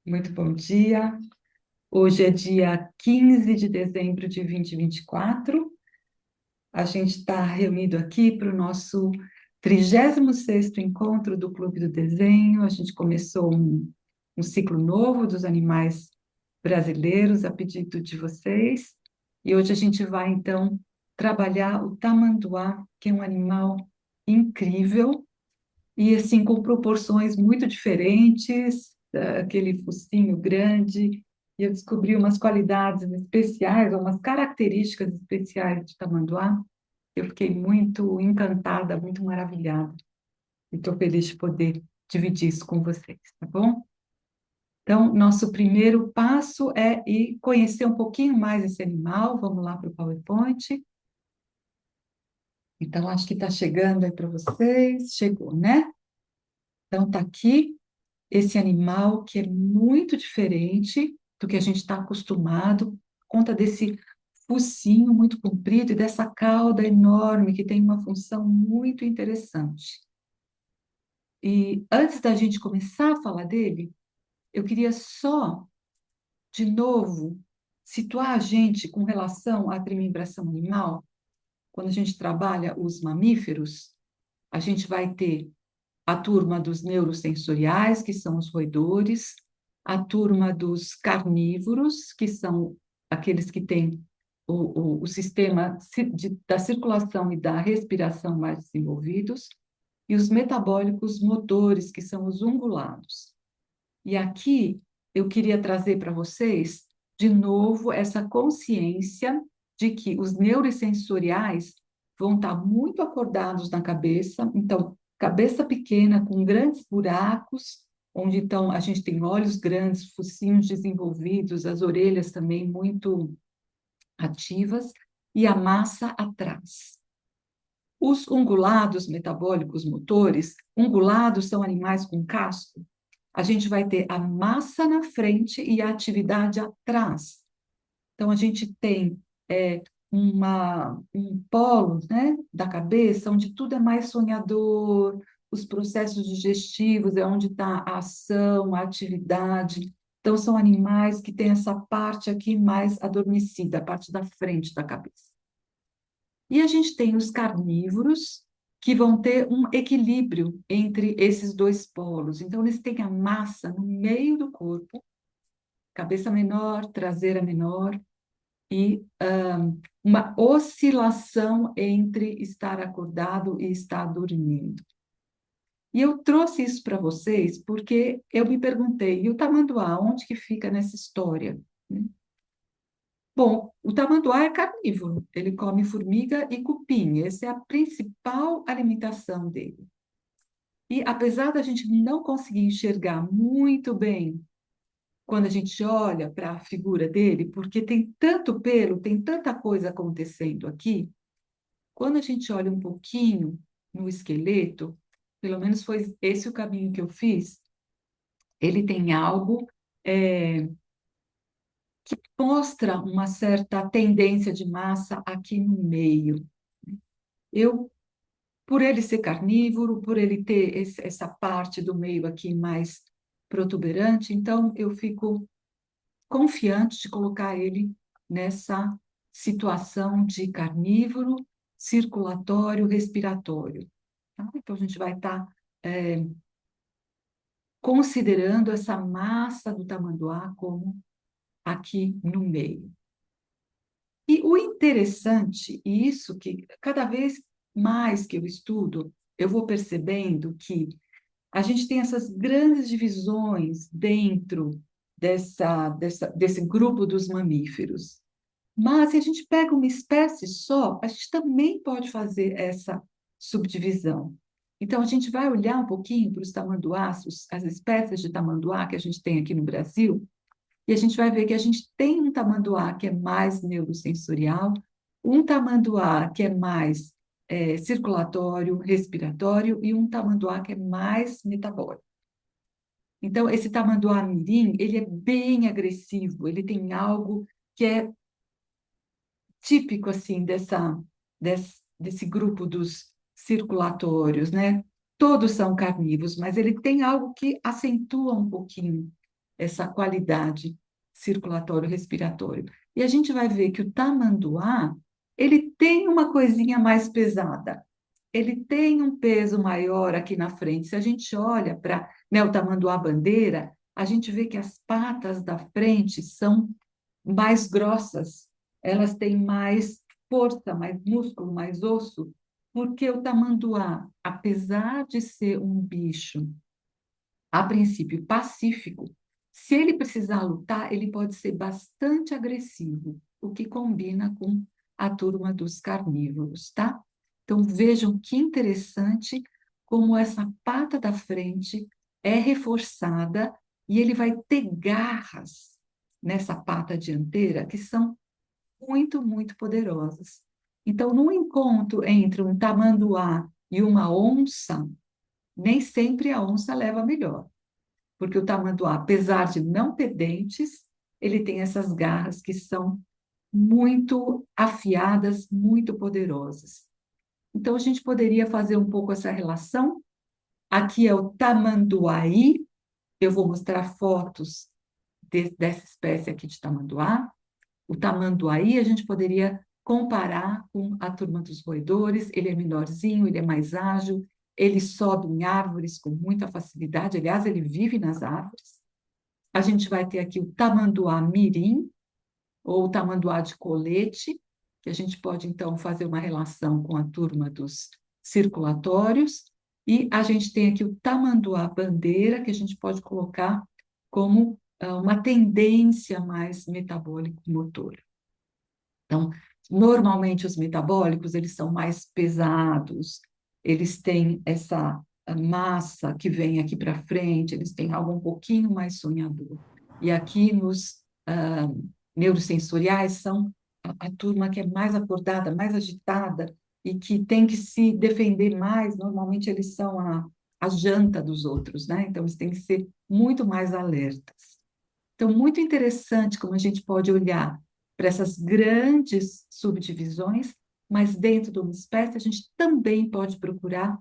Muito bom dia. Hoje é dia 15 de dezembro de 2024. A gente está reunido aqui para o nosso 36º encontro do Clube do Desenho. A gente começou um ciclo novo dos animais brasileiros a pedido de vocês. E hoje a gente vai, então, trabalhar o tamanduá, que é um animal incrível e assim com proporções muito diferentes, aquele focinho grande, e eu descobri umas qualidades especiais, umas características especiais de tamanduá. Eu fiquei muito encantada, muito maravilhada, e estou feliz de poder dividir isso com vocês, tá bom? Então, nosso primeiro passo é ir conhecer um pouquinho mais esse animal. Vamos lá para o PowerPoint. Então, acho que está chegando aí para vocês. Chegou, né? Então, está aqui esse animal que é muito diferente do que a gente está acostumado, conta desse focinho muito comprido e dessa cauda enorme que tem uma função muito interessante. E antes da gente começar a falar dele, eu queria só, de novo, situar a gente com relação à trimembração animal. Quando a gente trabalha os mamíferos, a gente vai ter a turma dos neurosensoriais, que são os roedores, a turma dos carnívoros, que são aqueles que têm o sistema da circulação e da respiração mais desenvolvidos, e os metabólicos motores, que são os ungulados. E aqui eu queria trazer para vocês, de novo, essa consciência de que os neurosensoriais vão estar muito acordados na cabeça, então, cabeça pequena com grandes buracos, onde então a gente tem olhos grandes, focinhos desenvolvidos, as orelhas também muito ativas, e a massa atrás. Os ungulados metabólicos motores, ungulados são animais com casco, a gente vai ter a massa na frente e a atividade atrás. Então, a gente tem um polo, né, da cabeça, onde tudo é mais sonhador, os processos digestivos é onde está a ação, a atividade. Então, são animais que têm essa parte aqui mais adormecida, a parte da frente da cabeça. E a gente tem os carnívoros, que vão ter um equilíbrio entre esses dois polos. Então, eles têm a massa no meio do corpo, cabeça menor, traseira menor, e uma oscilação entre estar acordado e estar dormindo. E eu trouxe isso para vocês porque eu me perguntei, e o tamanduá, onde que fica nessa história? Bom, o tamanduá é carnívoro, ele come formiga e cupim, essa é a principal alimentação dele. E apesar da gente não conseguir enxergar muito bem quando a gente olha para a figura dele, porque tem tanto pelo, tem tanta coisa acontecendo aqui, quando a gente olha um pouquinho no esqueleto, pelo menos foi esse o caminho que eu fiz, ele tem algo que mostra uma certa tendência de massa aqui no meio. Eu, por ele ser carnívoro, por ele ter essa parte do meio aqui mais protuberante, então eu fico confiante de colocar ele nessa situação de carnívoro, circulatório, respiratório. Tá? Então, a gente vai estar considerando essa massa do tamanduá como aqui no meio. E o interessante, e isso que cada vez mais que eu estudo, eu vou percebendo que a gente tem essas grandes divisões dentro desse grupo dos mamíferos. Mas se a gente pega uma espécie só, a gente também pode fazer essa subdivisão. Então, a gente vai olhar um pouquinho para os tamanduás, as espécies de tamanduá que a gente tem aqui no Brasil, e a gente vai ver que a gente tem um tamanduá que é mais neurosensorial, um tamanduá que é mais circulatório, respiratório, e um tamanduá que é mais metabólico. Então, esse tamanduá mirim, ele é bem agressivo, ele tem algo que é típico, assim, desse grupo dos circulatórios, né? Todos são carnívoros, mas ele tem algo que acentua um pouquinho essa qualidade circulatório-respiratório. E a gente vai ver que o tamanduá, ele tem uma coisinha mais pesada, ele tem um peso maior aqui na frente. Se a gente olha para, né, o tamanduá-bandeira, a gente vê que as patas da frente são mais grossas, elas têm mais força, mais músculo, mais osso, porque o tamanduá, apesar de ser um bicho, a princípio pacífico, se ele precisar lutar, ele pode ser bastante agressivo, o que combina com a turma dos carnívoros, tá? Então vejam que interessante como essa pata da frente é reforçada e ele vai ter garras nessa pata dianteira que são muito, muito poderosas. Então, no encontro entre um tamanduá e uma onça, nem sempre a onça leva melhor, porque o tamanduá, apesar de não ter dentes, ele tem essas garras que são muito afiadas, muito poderosas. Então, a gente poderia fazer um pouco essa relação. Aqui é o tamanduaí, eu vou mostrar fotos dessa espécie aqui de tamanduá. O tamanduaí a gente poderia comparar com a turma dos roedores, ele é menorzinho, ele é mais ágil, ele sobe em árvores com muita facilidade, aliás, ele vive nas árvores. A gente vai ter aqui o tamanduá mirim, ou tamanduá de colete, que a gente pode, então, fazer uma relação com a turma dos circulatórios, e a gente tem aqui o tamanduá bandeira, que a gente pode colocar como uma tendência mais metabólico-motora. Então, normalmente os metabólicos, eles são mais pesados, eles têm essa massa que vem aqui para frente, eles têm algo um pouquinho mais sonhador. E aqui nos neurosensoriais são a turma que é mais acordada, mais agitada e que tem que se defender mais, normalmente eles são a janta dos outros, né? Então, eles têm que ser muito mais alertas. Então, muito interessante como a gente pode olhar para essas grandes subdivisões, mas dentro de uma espécie a gente também pode procurar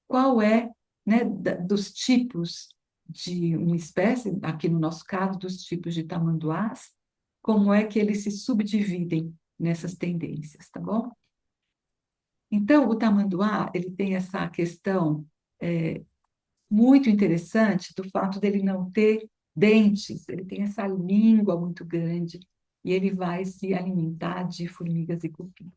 qual é, né, dos tipos de uma espécie, aqui no nosso caso, dos tipos de tamanduás, como é que eles se subdividem nessas tendências, tá bom? Então, o tamanduá, ele tem essa questão muito interessante do fato dele não ter dentes, ele tem essa língua muito grande e ele vai se alimentar de formigas e cupins.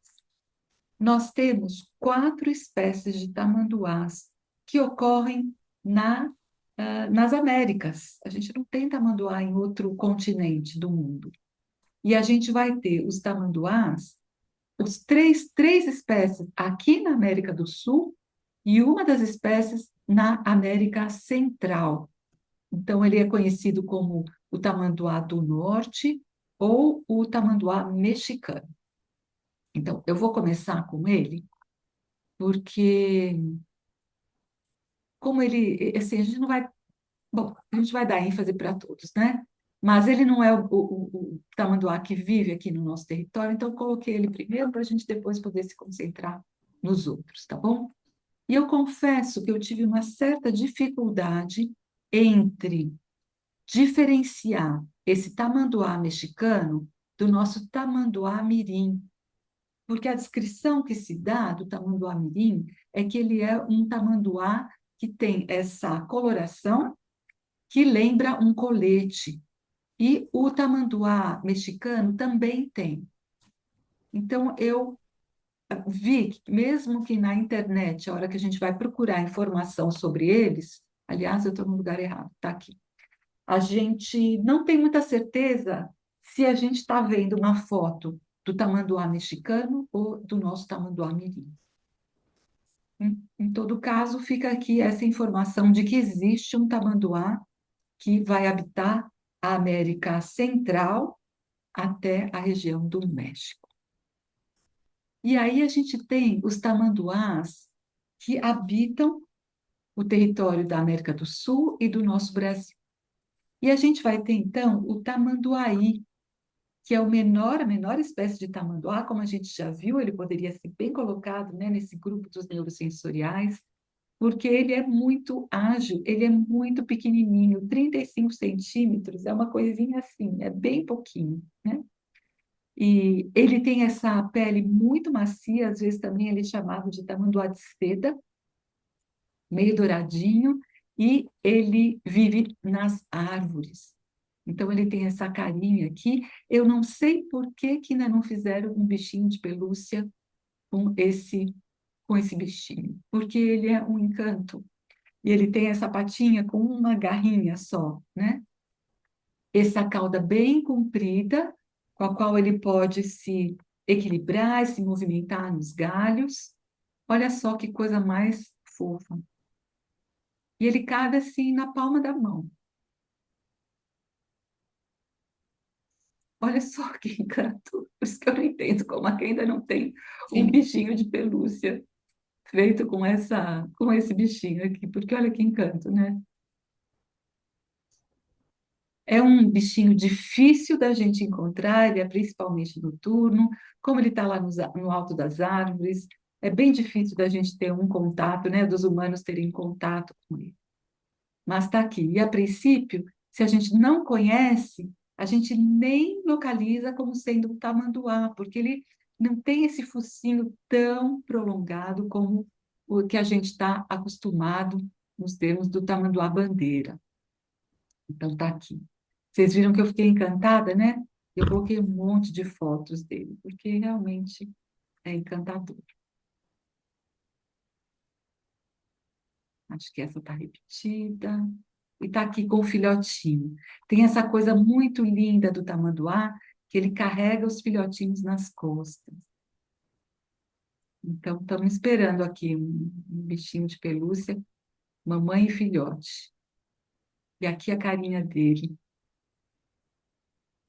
Nós temos 4 espécies de tamanduás que ocorrem nas Américas. A gente não tem tamanduá em outro continente do mundo. E a gente vai ter os tamanduás, os três espécies aqui na América do Sul e uma das espécies na América Central. Então, ele é conhecido como o tamanduá do norte ou o tamanduá mexicano. Então, eu vou começar com ele, porque como ele, assim, a gente não vai, bom, a gente vai dar ênfase para todos, né? Mas ele não é o tamanduá que vive aqui no nosso território, então eu coloquei ele primeiro para a gente depois poder se concentrar nos outros, tá bom? E eu confesso que eu tive uma certa dificuldade entre diferenciar esse tamanduá mexicano do nosso tamanduá mirim, porque a descrição que se dá do tamanduá mirim é que ele é um tamanduá que tem essa coloração que lembra um colete, e o tamanduá mexicano também tem. Então, eu vi que, mesmo que na internet, a hora que a gente vai procurar informação sobre eles, aliás, eu estou no lugar errado, está aqui. A gente não tem muita certeza se a gente está vendo uma foto do tamanduá mexicano ou do nosso tamanduá mirim. Em todo caso, fica aqui essa informação de que existe um tamanduá que vai habitar a América Central até a região do México. E aí a gente tem os tamanduás que habitam o território da América do Sul e do nosso Brasil. E a gente vai ter, então, o tamanduaí, que é a menor espécie de tamanduá, como a gente já viu, ele poderia ser bem colocado, né, nesse grupo dos neurosensoriais. porque ele é muito ágil, ele é muito pequenininho, 35 centímetros é uma coisinha assim, é bem pouquinho, né? E ele tem essa pele muito macia, às vezes também ele é chamado de tamanduá de seda, meio douradinho, e ele vive nas árvores. Então ele tem essa carinha aqui. Eu não sei por que que ainda não fizeram um bichinho de pelúcia com esse bichinho, porque ele é um encanto. E ele tem essa patinha com uma garrinha só, né? Essa cauda bem comprida, com a qual ele pode se equilibrar, se movimentar nos galhos. Olha só que coisa mais fofa. E ele cabe assim na palma da mão. Olha só que encanto. Por isso que eu não entendo como aqui ainda não tem um Sim. bichinho de pelúcia feito com esse bichinho aqui, porque olha que encanto, né? É um bichinho difícil da gente encontrar, ele é principalmente noturno, como ele está lá no alto das árvores, é bem difícil da gente ter um contato, né, dos humanos terem contato com ele. Mas está aqui. E a princípio, se a gente não conhece, a gente nem localiza como sendo um tamanduá, porque ele não tem esse focinho tão prolongado como o que a gente está acostumado nos termos do tamanduá-bandeira. Então, está aqui. Vocês viram que eu fiquei encantada, né? Eu coloquei um monte de fotos dele, porque realmente é encantador. Acho que essa está repetida. E está aqui com o filhotinho. Tem essa coisa muito linda do tamanduá, que ele carrega os filhotinhos nas costas. Então, estamos esperando aqui um bichinho de pelúcia, mamãe e filhote. E aqui a carinha dele,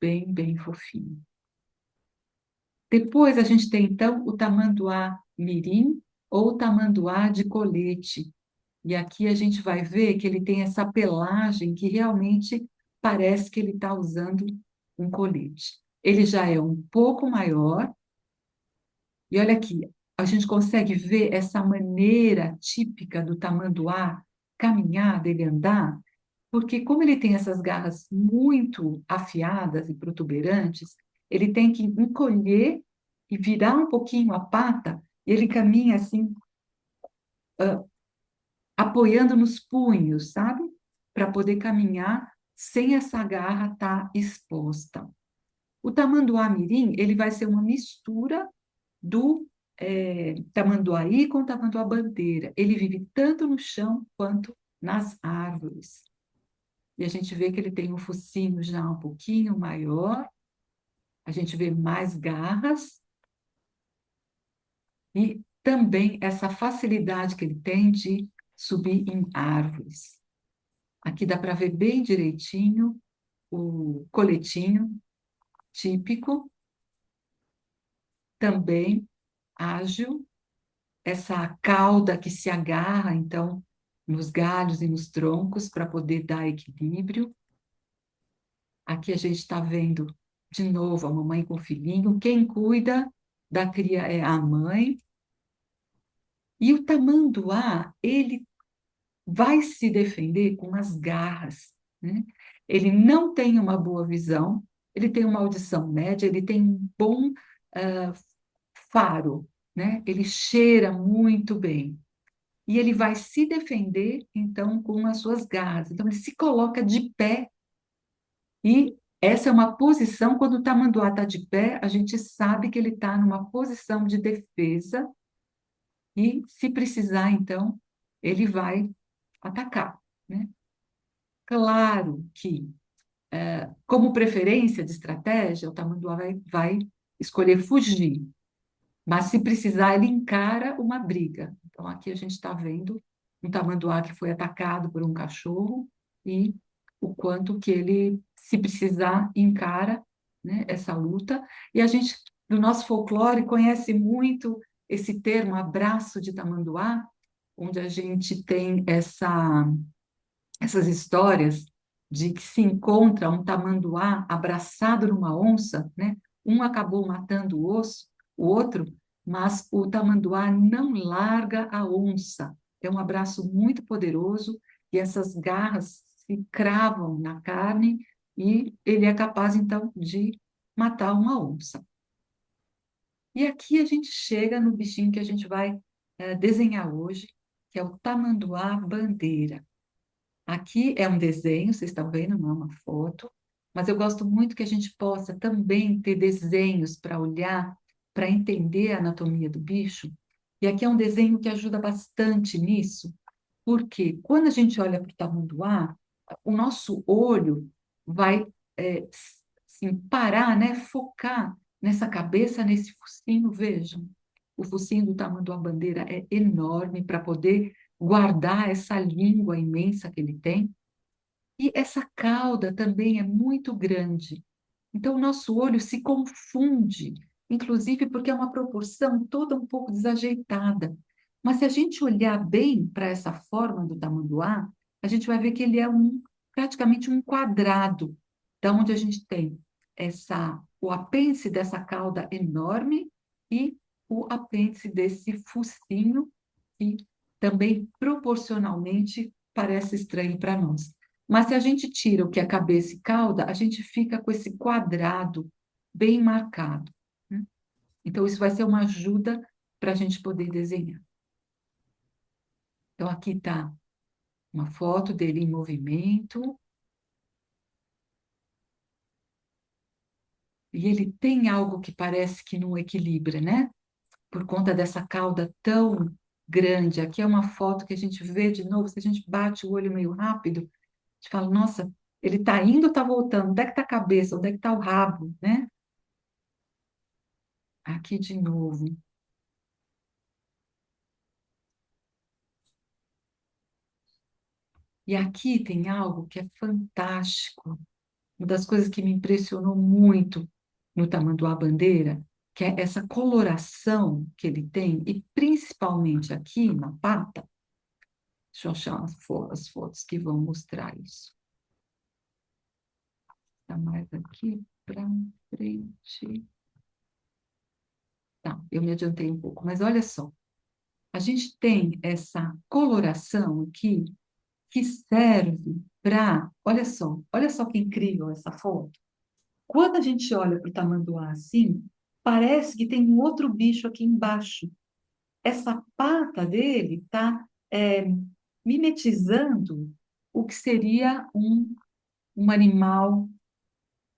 bem, bem fofinho. Depois a gente tem, então, o tamanduá mirim ou tamanduá de colete. E aqui a gente vai ver que ele tem essa pelagem que realmente parece que ele está usando um colete. Ele já é um pouco maior, e olha aqui, a gente consegue ver essa maneira típica do tamanduá caminhar, dele andar, porque como ele tem essas garras muito afiadas e protuberantes, ele tem que encolher e virar um pouquinho a pata, e ele caminha assim, apoiando nos punhos, sabe? Para poder caminhar sem essa garra estar exposta. O tamanduá-mirim, ele vai ser uma mistura do tamanduaí com o tamanduá-bandeira. Ele vive tanto no chão quanto nas árvores. E a gente vê que ele tem um focinho já um pouquinho maior, a gente vê mais garras e também essa facilidade que ele tem de subir em árvores. Aqui dá para ver bem direitinho o coletinho típico, também ágil, essa cauda que se agarra, então, nos galhos e nos troncos para poder dar equilíbrio. Aqui a gente está vendo de novo a mamãe com o filhinho. Quem cuida da cria é a mãe. E o tamanduá, ele vai se defender com as garras, né? Ele não tem uma boa visão, ele tem uma audição média, ele tem um bom ah, faro, né? Ele cheira muito bem. E ele vai se defender, então, com as suas garras. Então, ele se coloca de pé e essa é uma posição, quando o tamanduá está de pé, a gente sabe que ele está numa posição de defesa e, se precisar, então, ele vai atacar, né? Claro que, como preferência de estratégia, o tamanduá vai escolher fugir, mas se precisar, ele encara uma briga. Então, aqui a gente está vendo um tamanduá que foi atacado por um cachorro e o quanto que ele, se precisar, encara, né, essa luta. E a gente, no nosso folclore, conhece muito esse termo abraço de tamanduá, onde a gente tem essas histórias de que se encontra um tamanduá abraçado numa onça, né? Um acabou matando o outro, mas o tamanduá não larga a onça. É um abraço muito poderoso e essas garras se cravam na carne e ele é capaz, então, de matar uma onça. E aqui a gente chega no bichinho que a gente vai desenhar hoje, que é o tamanduá-bandeira. Aqui é um desenho, vocês estão vendo, não é uma foto, mas eu gosto muito que a gente possa também ter desenhos para olhar, para entender a anatomia do bicho. E aqui é um desenho que ajuda bastante nisso, porque quando a gente olha para o tamanduá, o nosso olho vai assim, parar, né, focar nessa cabeça, nesse focinho, vejam. O focinho do tamanduá-bandeira é enorme para poder guardar essa língua imensa que ele tem. E essa cauda também é muito grande. Então, o nosso olho se confunde, inclusive porque é uma proporção toda um pouco desajeitada. Mas se a gente olhar bem para essa forma do tamanduá, a gente vai ver que ele é praticamente um quadrado, da onde a gente tem o apêndice dessa cauda enorme e o apêndice desse focinho, que também proporcionalmente parece estranho para nós. Mas se a gente tira o que é cabeça e cauda, a gente fica com esse quadrado bem marcado, né? Então, isso vai ser uma ajuda para a gente poder desenhar. Então, aqui está uma foto dele em movimento. E ele tem algo que parece que não equilibra, né? Por conta dessa cauda tão grande. Aqui é uma foto que a gente vê de novo, se a gente bate o olho meio rápido, a gente fala, nossa, ele está indo ou está voltando? Onde é que está a cabeça? Onde é que está o rabo, né? Aqui de novo. E aqui tem algo que é fantástico. Uma das coisas que me impressionou muito no tamanduá-bandeira, que é essa coloração que ele tem, e principalmente aqui na pata. Deixa eu achar as fotos que vão mostrar isso. Está mais aqui para frente. Tá, eu me adiantei um pouco, mas olha só. A gente tem essa coloração aqui que serve para. Olha só que incrível essa foto. Quando a gente olha para o tamanduá assim, parece que tem um outro bicho aqui embaixo. Essa pata dele está mimetizando o que seria um animal,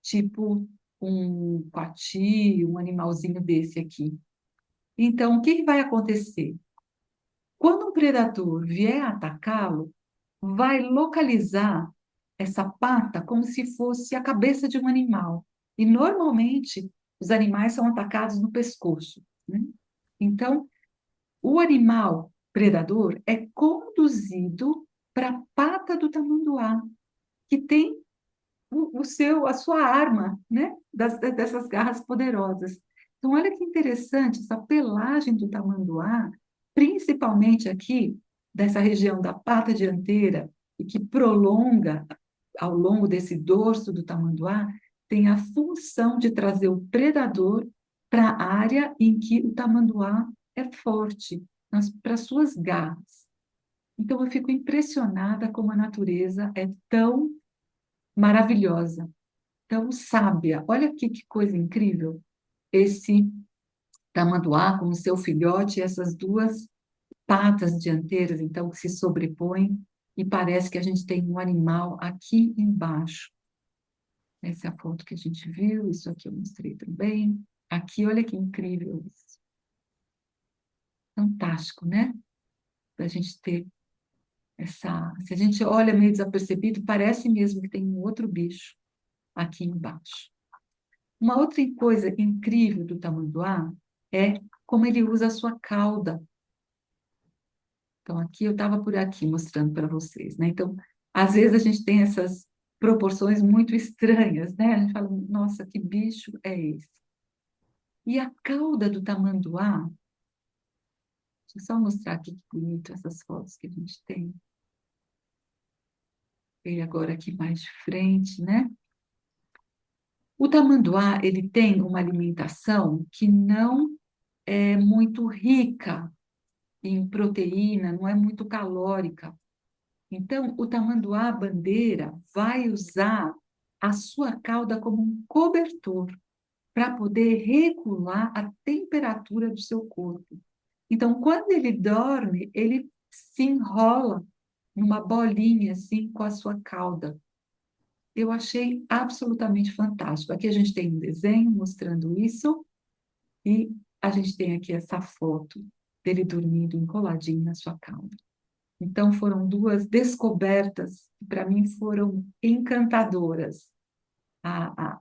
tipo um coati, um animalzinho desse aqui. Então, o que que vai acontecer? Quando um predador vier atacá-lo, vai localizar essa pata como se fosse a cabeça de um animal. E normalmente os animais são atacados no pescoço, né? Então, o animal predador é conduzido para a pata do tamanduá, que tem a sua arma, né? Dessas garras poderosas. Então, olha que interessante essa pelagem do tamanduá, principalmente aqui, dessa região da pata dianteira, e que prolonga ao longo desse dorso do tamanduá, tem a função de trazer o predador para a área em que o tamanduá é forte, para suas garras. Então, eu fico impressionada como a natureza é tão maravilhosa, tão sábia. Olha aqui que coisa incrível. Esse tamanduá com o seu filhote, essas duas patas dianteiras, então, que se sobrepõem, e parece que a gente tem um animal aqui embaixo. Essa é a foto que a gente viu, isso aqui eu mostrei também. Aqui, olha que incrível isso. Fantástico, né? Para a gente ter essa. Se a gente olha meio desapercebido, parece mesmo que tem um outro bicho aqui embaixo. Uma outra coisa incrível do tamanduá é como ele usa a sua cauda. Então, aqui eu estava por aqui mostrando para vocês, né? Então, às vezes a gente tem essas proporções muito estranhas, né? A gente fala, nossa, que bicho é esse? E a cauda do tamanduá, deixa eu só mostrar aqui que bonito essas fotos que a gente tem. Ele agora aqui mais de frente, né? O tamanduá, ele tem uma alimentação que não é muito rica em proteína, não é muito calórica. Então, o tamanduá-bandeira vai usar a sua cauda como um cobertor para poder regular a temperatura do seu corpo. Então, quando ele dorme, ele se enrola numa bolinha assim com a sua cauda. Eu achei absolutamente fantástico. Aqui a gente tem um desenho mostrando isso e a gente tem aqui essa foto dele dormindo encoladinho na sua cauda. Então, foram duas descobertas que, para mim, foram encantadoras.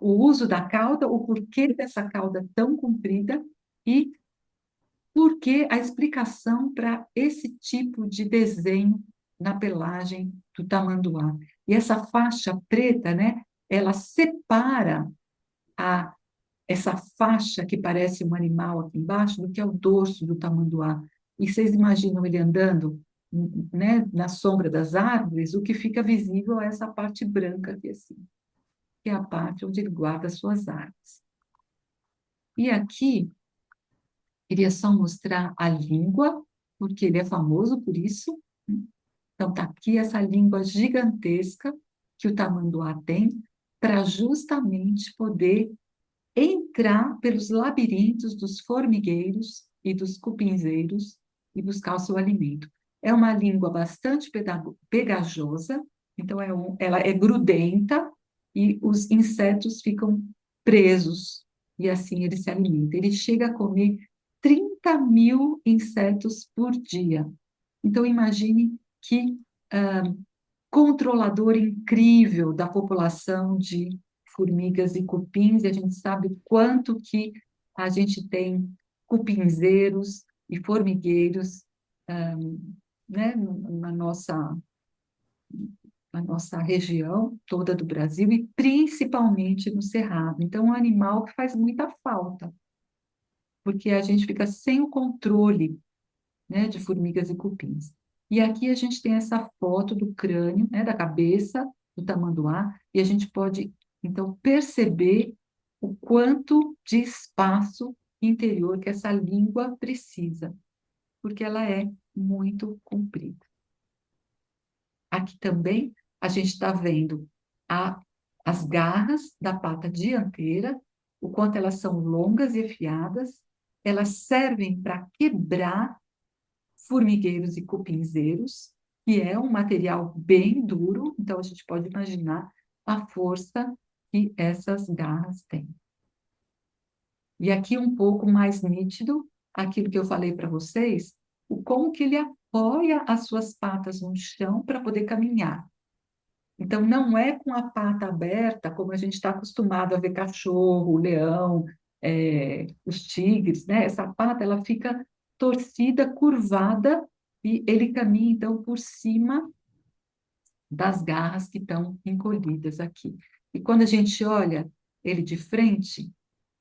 O uso da cauda, o porquê dessa cauda tão comprida e porque a explicação para esse tipo de desenho na pelagem do tamanduá. E essa faixa preta, né, ela separa a, essa faixa que parece um animal aqui embaixo do que é o dorso do tamanduá. E vocês imaginam ele andando, né, na sombra das árvores, o que fica visível é essa parte branca aqui assim, que é a parte onde ele guarda as suas armas. E aqui queria só mostrar a língua, porque ele é famoso por isso. Então, está aqui essa língua gigantesca que o tamanduá tem, para justamente poder entrar pelos labirintos dos formigueiros e dos cupinzeiros e buscar o seu alimento. É uma língua bastante pegajosa, então ela é grudenta e os insetos ficam presos e assim ele se alimenta. Ele chega a comer 30.000 insetos por dia. Então imagine que controlador incrível da população de formigas e cupins, e a gente sabe quanto que a gente tem cupinzeiros e formigueiros, né, na nossa região toda do Brasil e principalmente no Cerrado. Então, é um animal que faz muita falta, porque a gente fica sem o controle, né, de formigas e cupins. E aqui a gente tem essa foto do crânio, né, da cabeça do tamanduá, e a gente pode, então, perceber o quanto de espaço interior que essa língua precisa, porque ela é muito comprida. Aqui também a gente está vendo as garras da pata dianteira, o quanto elas são longas e afiadas, elas servem para quebrar formigueiros e cupinzeiros, que é um material bem duro, então a gente pode imaginar a força que essas garras têm. E aqui um pouco mais nítido, aquilo que eu falei para vocês, o como que ele apoia as suas patas no chão para poder caminhar. Então, não é com a pata aberta, como a gente está acostumado a ver cachorro, leão, os tigres, né? Essa pata, ela fica torcida, curvada, e ele caminha, então, por cima das garras que estão encolhidas aqui. E quando a gente olha ele de frente,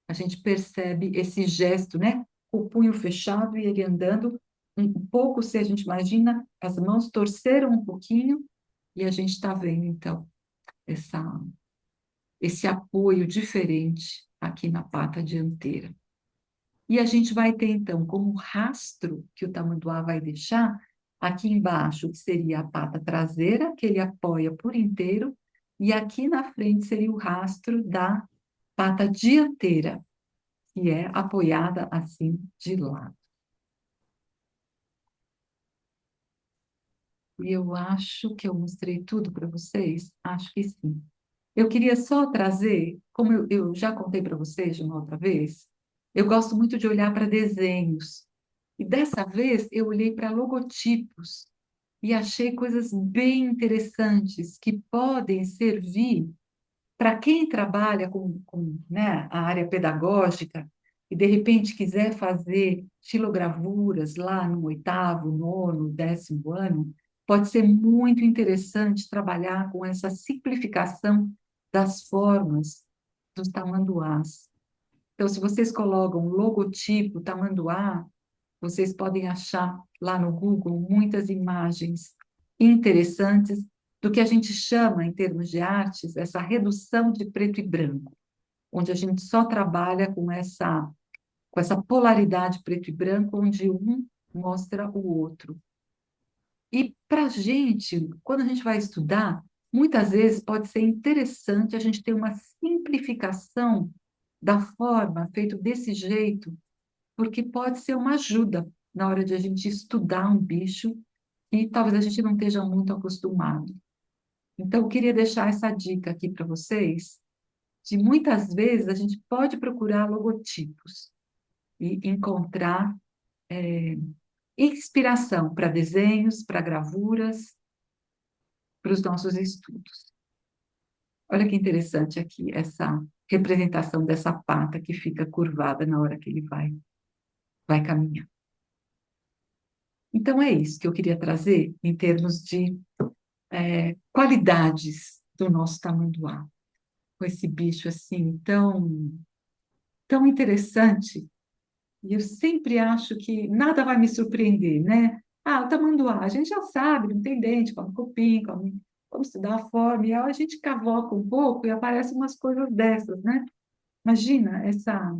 a gente percebe esse gesto, né? O punho fechado e ele andando um pouco, se a gente imagina, as mãos torceram um pouquinho, e a gente está vendo, então, essa, esse apoio diferente aqui na pata dianteira. E a gente vai ter, então, como rastro que o tamanduá vai deixar, aqui embaixo, que seria a pata traseira, que ele apoia por inteiro, e aqui na frente seria o rastro da pata dianteira, que é apoiada assim de lado. E eu acho que eu mostrei tudo para vocês? Acho que sim. Eu queria só trazer, como eu já contei para vocês de uma outra vez, eu gosto muito de olhar para desenhos. E dessa vez eu olhei para logotipos e achei coisas bem interessantes que podem servir para quem trabalha com, né, a área pedagógica e de repente quiser fazer xilogravuras lá no oitavo, nono, 10º ano, pode ser muito interessante trabalhar com essa simplificação das formas dos tamanduás. Então, se vocês colocam logotipo tamanduá, vocês podem achar lá no Google muitas imagens interessantes do que a gente chama, em termos de artes, essa redução de preto e branco, onde a gente só trabalha com essa polaridade preto e branco, onde um mostra o outro. E para a gente, quando a gente vai estudar, muitas vezes pode ser interessante a gente ter uma simplificação da forma, feito desse jeito, porque pode ser uma ajuda na hora de a gente estudar um bicho e talvez a gente não esteja muito acostumado. Então, eu queria deixar essa dica aqui para vocês, de muitas vezes a gente pode procurar logotipos e encontrar inspiração para desenhos, para gravuras, para os nossos estudos. Olha que interessante aqui essa representação dessa pata que fica curvada na hora que ele vai caminhar. Então, é isso que eu queria trazer em termos de qualidades do nosso tamanduá, com esse bicho assim tão interessante. E eu sempre acho que nada vai me surpreender, né? Ah, o tamanduá, a gente já sabe, não tem dente, come cupim, come estudar a forma, e aí a gente cavoca um pouco e aparecem umas coisas dessas, né? Imagina essa,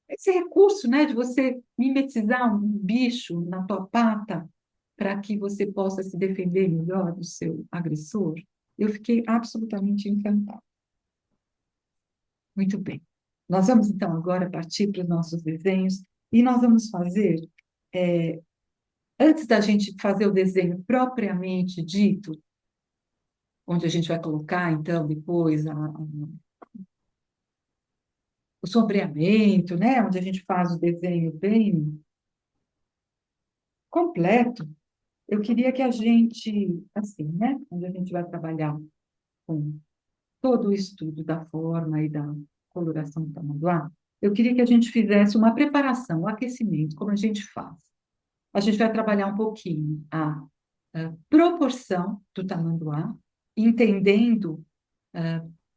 esse recurso, né, de você mimetizar um bicho na tua pata para que você possa se defender melhor do seu agressor. Eu fiquei absolutamente encantada. Muito bem. Nós vamos, então, agora partir para os nossos desenhos e nós vamos fazer, é, antes da gente fazer o desenho propriamente dito, onde a gente vai colocar, então, depois o sombreamento, né, onde a gente faz o desenho bem completo, eu queria que a gente, assim, né, onde a gente vai trabalhar com todo o estudo da forma e da coloração do tamanduá, eu queria que a gente fizesse uma preparação, um aquecimento, como a gente faz. A gente vai trabalhar um pouquinho a proporção do tamanduá, entendendo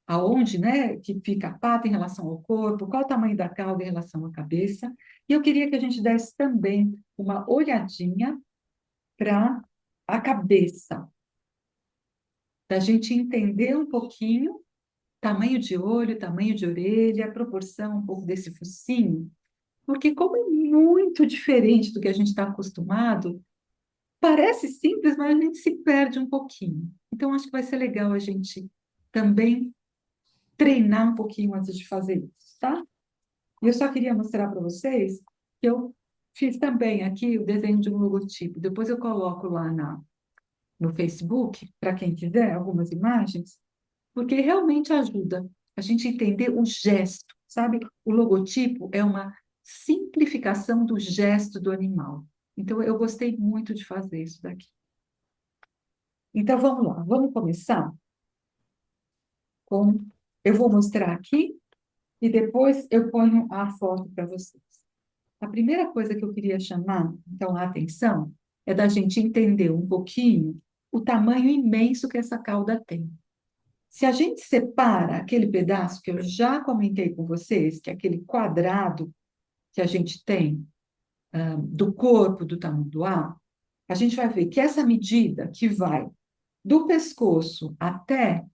aonde, né, que fica a pata em relação ao corpo, qual o tamanho da cauda em relação à cabeça. E eu queria que a gente desse também uma olhadinha para a cabeça, da gente entender um pouquinho tamanho de olho, tamanho de orelha, a proporção um pouco desse focinho, porque como é muito diferente do que a gente está acostumado, parece simples, mas a gente se perde um pouquinho. Então, acho que vai ser legal a gente também treinar um pouquinho antes de fazer isso, tá? E eu só queria mostrar para vocês que eu fiz também aqui o desenho de um logotipo. Depois eu coloco lá no Facebook, para quem quiser, algumas imagens, porque realmente ajuda a gente entender o gesto, sabe? O logotipo é uma simplificação do gesto do animal. Então, eu gostei muito de fazer isso daqui. Então, vamos lá, vamos começar com. Eu vou mostrar aqui e depois eu ponho a foto para vocês. A primeira coisa que eu queria chamar, então, a atenção é da gente entender um pouquinho o tamanho imenso que essa cauda tem. Se a gente separa aquele pedaço que eu já comentei com vocês, que é aquele quadrado que a gente tem do corpo do tamanduá, a gente vai ver que essa medida que vai do pescoço até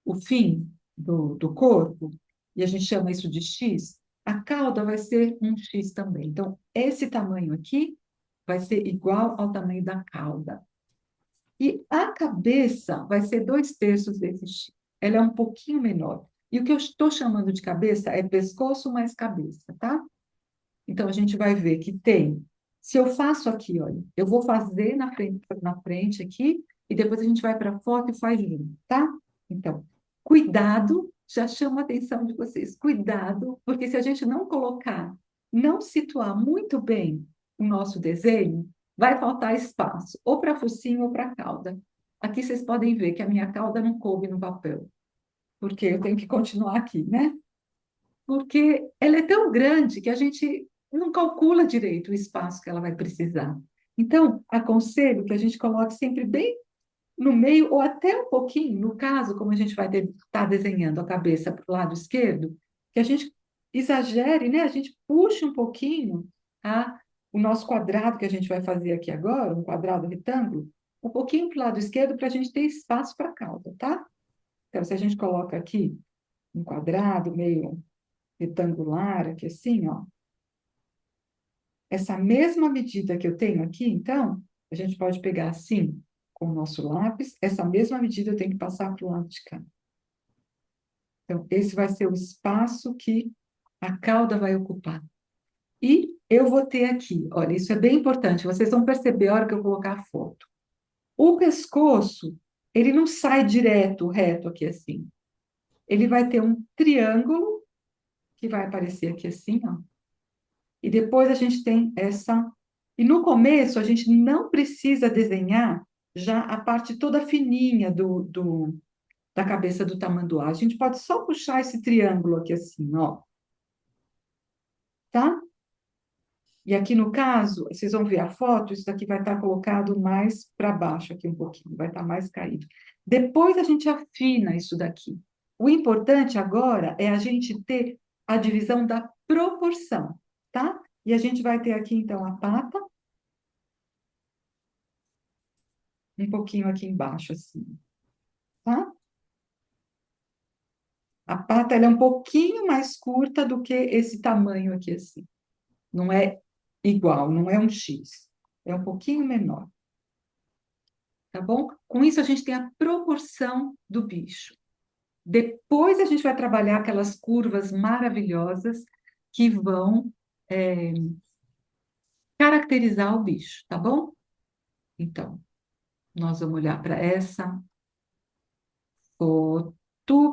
o fim do corpo, e a gente chama isso de X, a cauda vai ser um X também. Então, esse tamanho aqui vai ser igual ao tamanho da cauda. E a cabeça vai ser 2/3 desse X. Ela é um pouquinho menor. E o que eu estou chamando de cabeça é pescoço mais cabeça, tá? Então, a gente vai ver que tem. Se eu faço aqui, olha, eu vou fazer na frente aqui, e depois a gente vai para a foto e faz junto, tá? Então, cuidado, já chamo a atenção de vocês, cuidado, porque se a gente não colocar, não situar muito bem o nosso desenho, vai faltar espaço, ou para focinho ou para cauda. Aqui vocês podem ver que a minha cauda não coube no papel, porque eu tenho que continuar aqui, né? Porque ela é tão grande que a gente não calcula direito o espaço que ela vai precisar. Então, aconselho que a gente coloque sempre bem no meio, ou até um pouquinho, no caso, como a gente vai estar desenhando a cabeça para o lado esquerdo, que a gente exagere, né? A gente puxe um pouquinho o nosso quadrado que a gente vai fazer aqui agora, um quadrado retângulo, um pouquinho para o lado esquerdo para a gente ter espaço para a cauda, tá? Então, se a gente coloca aqui um quadrado meio retangular, aqui assim, ó. essa mesma medida que eu tenho aqui, então, a gente pode pegar assim, com o nosso lápis, essa mesma medida eu tenho que passar para o lado de cá. Então, esse vai ser o espaço que a cauda vai ocupar. E eu vou ter aqui, olha, isso é bem importante, vocês vão perceber a hora que eu colocar a foto. O pescoço, ele não sai direto, reto aqui assim. Ele vai ter um triângulo, que vai aparecer aqui assim, ó. E depois a gente tem essa. E no começo, a gente não precisa desenhar já a parte toda fininha da cabeça do tamanduá. A gente pode só puxar esse triângulo aqui assim, ó. Tá? E aqui no caso, vocês vão ver a foto, isso daqui vai estar colocado mais para baixo aqui um pouquinho, vai estar mais caído. Depois a gente afina isso daqui. O importante agora é a gente ter a divisão da proporção, tá? E a gente vai ter aqui então a pata, um pouquinho aqui embaixo assim, tá? A pata ela é um pouquinho mais curta do que esse tamanho aqui assim. Não é igual, não é um X. É um pouquinho menor. Tá bom? Com isso, a gente tem a proporção do bicho. Depois, a gente vai trabalhar aquelas curvas maravilhosas que vão caracterizar o bicho, tá bom? Então, nós vamos olhar para essa foto.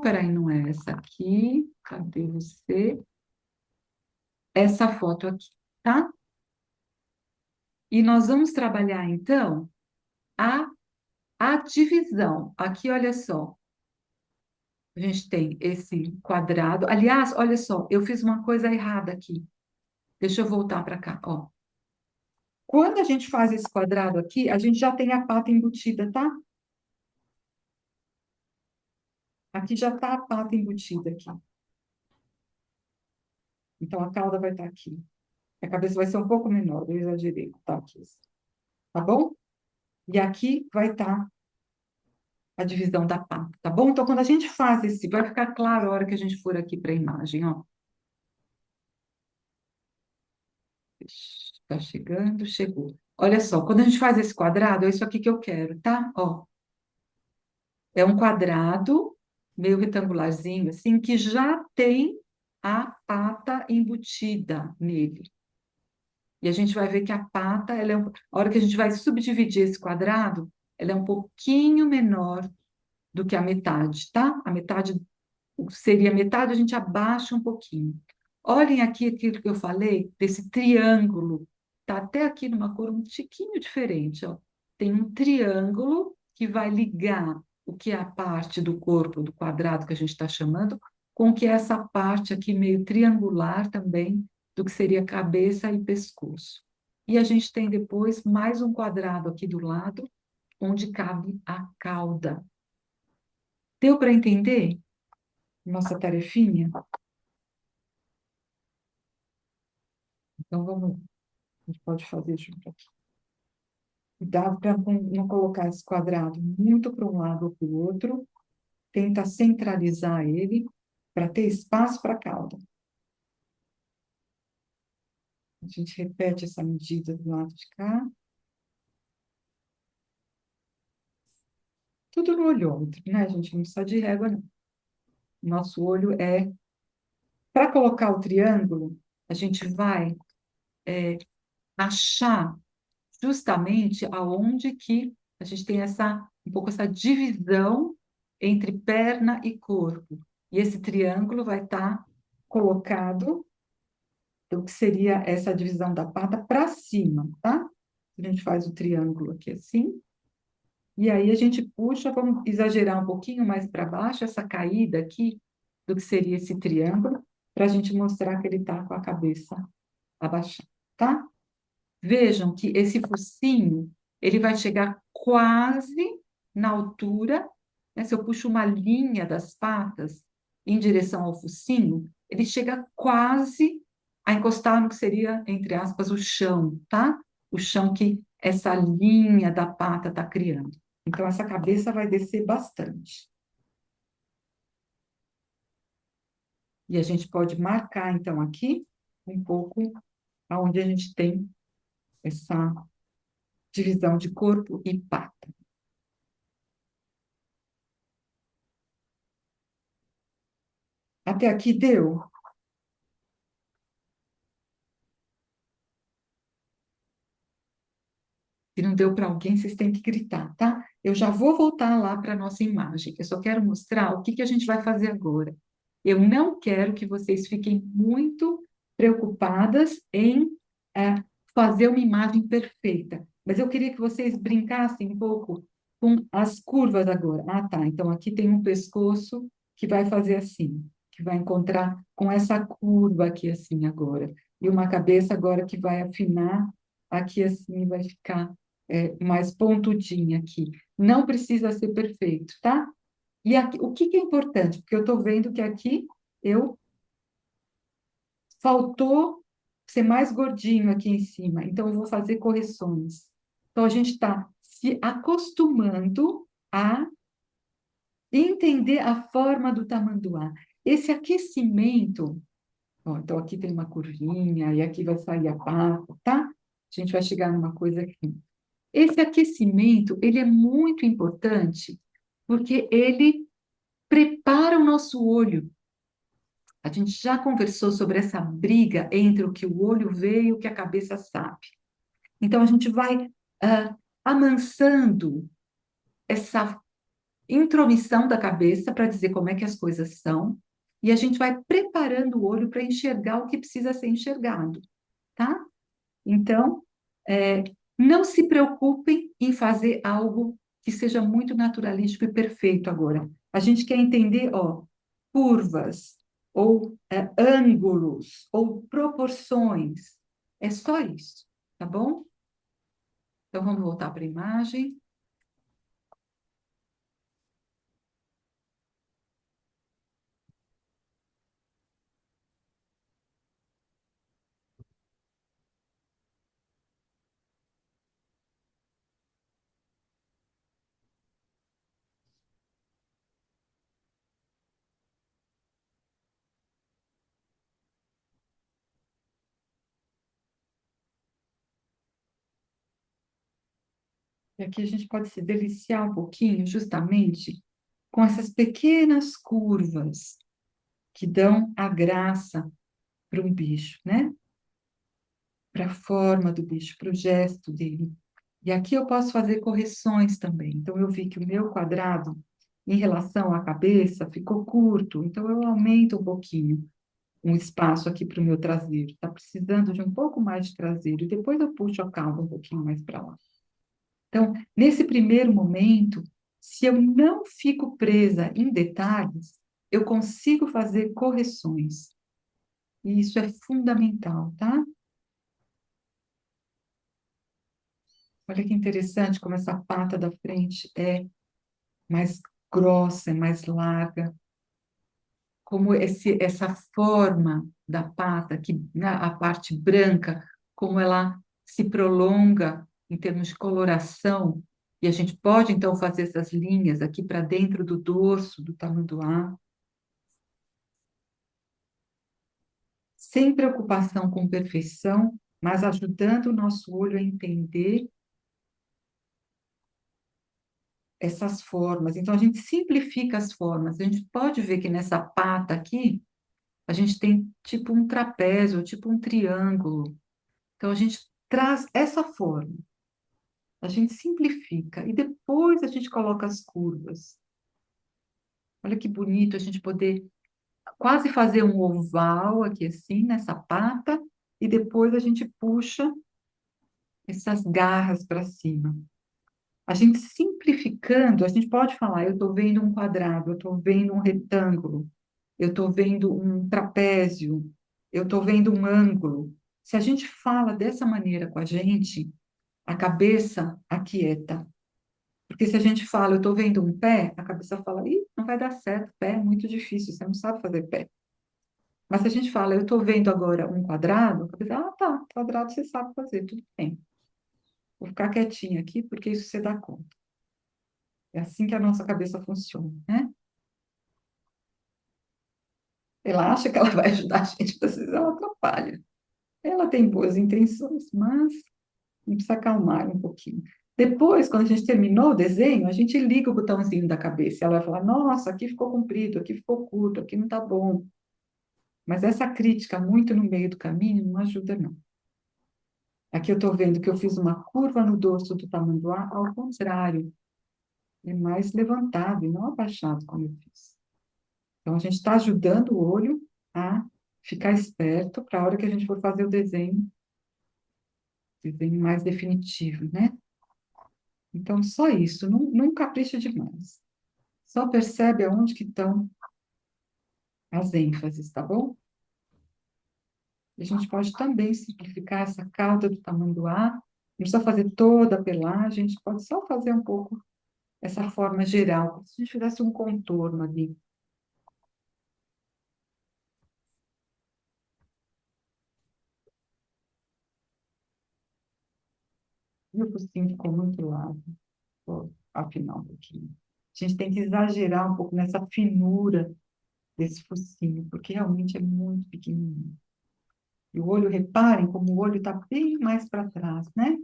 Peraí, não é essa aqui. Cadê você? Essa foto aqui, tá? E nós vamos trabalhar, então, a, a divisão. Aqui, olha só. A gente tem esse quadrado. Aliás, olha só, eu fiz uma coisa errada aqui. Deixa eu voltar para cá, ó. Quando a gente faz esse quadrado aqui, a gente já tem a pata embutida, tá? Aqui já está a pata embutida aqui. Então, a cauda vai estar aqui. A cabeça vai ser um pouco menor, eu exagerei, tá aqui. Tá bom? E aqui vai estar a divisão da pata, tá bom? Então, quando a gente faz esse, vai ficar claro a hora que a gente for aqui para a imagem, ó. Está chegando, chegou. Olha só, quando a gente faz esse quadrado, é isso aqui que eu quero, tá? Ó, é um quadrado meio retangularzinho, assim, que já tem a pata embutida nele. E a gente vai ver que a pata, a hora que a gente vai subdividir esse quadrado, ela é um pouquinho menor do que a metade, tá? A metade seria metade, a gente abaixa um pouquinho. Olhem aqui aquilo que eu falei, desse triângulo. Está até aqui numa cor um tiquinho diferente, ó. Tem um triângulo que vai ligar o que é a parte do corpo, do quadrado que a gente está chamando, com o que é essa parte aqui meio triangular também, do que seria cabeça e pescoço. E a gente tem depois mais um quadrado aqui do lado, onde cabe a cauda. Deu para entender nossa tarefinha? Então, vamos, a gente pode fazer junto aqui. Cuidado para não colocar esse quadrado muito para um lado ou para o outro. Tenta centralizar ele para ter espaço para a cauda. A gente repete essa medida do lado de cá. Tudo no olhômetro, né, gente? Não precisa de régua, não. Nosso olho é... Para colocar o triângulo, a gente vai achar justamente aonde que a gente tem um pouco essa divisão entre perna e corpo. E esse triângulo vai estar colocado, o que seria essa divisão da pata para cima, tá? A gente faz o triângulo aqui assim, e aí a gente puxa, vamos exagerar um pouquinho mais para baixo, essa caída aqui, do que seria esse triângulo, para a gente mostrar que ele está com a cabeça abaixada, tá? Vejam que esse focinho, ele vai chegar quase na altura, né? Se eu puxo uma linha das patas em direção ao focinho, ele chega quase a encostar no que seria, entre aspas, o chão, tá? O chão que essa linha da pata está criando. Então, essa cabeça vai descer bastante. E a gente pode marcar, então, aqui um pouco onde a gente tem essa divisão de corpo e pata. Até aqui deu? Se não deu para alguém, vocês têm que gritar, tá? Eu já vou voltar lá para a nossa imagem. Eu só quero mostrar o que que a gente vai fazer agora. Eu não quero que vocês fiquem muito preocupadas em fazer uma imagem perfeita, mas eu queria que vocês brincassem um pouco com as curvas agora. Ah, tá. Então aqui tem um pescoço que vai fazer assim, que vai encontrar com essa curva aqui assim agora, e uma cabeça agora que vai afinar aqui assim, vai ficar mais pontudinha aqui. Não precisa ser perfeito, tá? E aqui, o que que é importante? Porque eu estou vendo que aqui eu faltou ser mais gordinho aqui em cima, então eu vou fazer correções. Então a gente está se acostumando a entender a forma do tamanduá. Esse aquecimento, ó, então aqui tem uma curvinha, e aqui vai sair a pata, tá? A gente vai chegar numa coisa aqui. Esse aquecimento, ele é muito importante, porque ele prepara o nosso olho. A gente já conversou sobre essa briga entre o que o olho vê e o que a cabeça sabe. Então, a gente vai amansando essa intromissão da cabeça para dizer como é que as coisas são, e a gente vai preparando o olho para enxergar o que precisa ser enxergado, tá? Então, é, não se preocupem em fazer algo que seja muito naturalístico e perfeito agora. A gente quer entender, ó, curvas, ou ângulos, ou proporções. É só isso, tá bom? Então, vamos voltar para a imagem. E aqui a gente pode se deliciar um pouquinho, justamente, com essas pequenas curvas que dão a graça para um bicho, né? Para a forma do bicho, para o gesto dele. E aqui eu posso fazer correções também. Então, eu vi que o meu quadrado, em relação à cabeça, ficou curto. Então, eu aumento um pouquinho um espaço aqui para o meu traseiro. Está precisando de um pouco mais de traseiro. E depois eu puxo a cauda um pouquinho mais para lá. Então, nesse primeiro momento, se eu não fico presa em detalhes, eu consigo fazer correções. E isso é fundamental, tá? Olha que interessante como essa pata da frente é mais grossa, é mais larga, como essa forma da pata, que né, a parte branca, como ela se prolonga em termos de coloração, e a gente pode então fazer essas linhas aqui para dentro do dorso do tamanduá, sem preocupação com perfeição, mas ajudando o nosso olho a entender essas formas. Então, a gente simplifica as formas. A gente pode ver que nessa pata aqui, a gente tem tipo um trapézio, tipo um triângulo. Então, a gente traz essa forma, a gente simplifica e depois a gente coloca as curvas. Olha que bonito a gente poder quase fazer um oval aqui assim, nessa pata, e depois a gente puxa essas garras para cima. A gente simplificando, a gente pode falar, eu estou vendo um quadrado, eu estou vendo um retângulo, eu estou vendo um trapézio, eu estou vendo um ângulo. Se a gente fala dessa maneira com a cabeça aquieta. Porque se a gente fala, eu estou vendo um pé, a cabeça fala, ih, não vai dar certo, pé é muito difícil, você não sabe fazer pé. Mas se a gente fala, eu estou vendo agora um quadrado, a cabeça, ah, tá, quadrado você sabe fazer, tudo bem. Vou ficar quietinha aqui, porque isso você dá conta. É assim que a nossa cabeça funciona, né? Ela acha que ela vai ajudar a gente, às vezes ela atrapalha. Ela tem boas intenções, mas a gente precisa acalmar um pouquinho. Depois, quando a gente terminou o desenho, a gente liga o botãozinho da cabeça. Ela vai falar: Nossa, aqui ficou comprido, aqui ficou curto, aqui não está bom. Mas essa crítica muito no meio do caminho não ajuda, não. Aqui eu estou vendo que eu fiz uma curva no dorso do tamanduá, ao contrário, é mais levantado e não abaixado, como eu fiz. Então, a gente está ajudando o olho a ficar esperto para a hora que a gente for fazer o desenho mais definitivo, né? Então, só isso, não capricha demais. Só percebe aonde que estão as ênfases, tá bom? E a gente pode também simplificar essa cauda do tamanduá, não precisa fazer toda a pelagem, a gente pode só fazer um pouco essa forma geral, como se a gente fizesse um contorno ali. E o focinho ficou muito largo, vou afinar um pouquinho. A gente tem que exagerar um pouco nessa finura desse focinho, porque realmente é muito pequenininho. E o olho, reparem como o olho está bem mais para trás, né?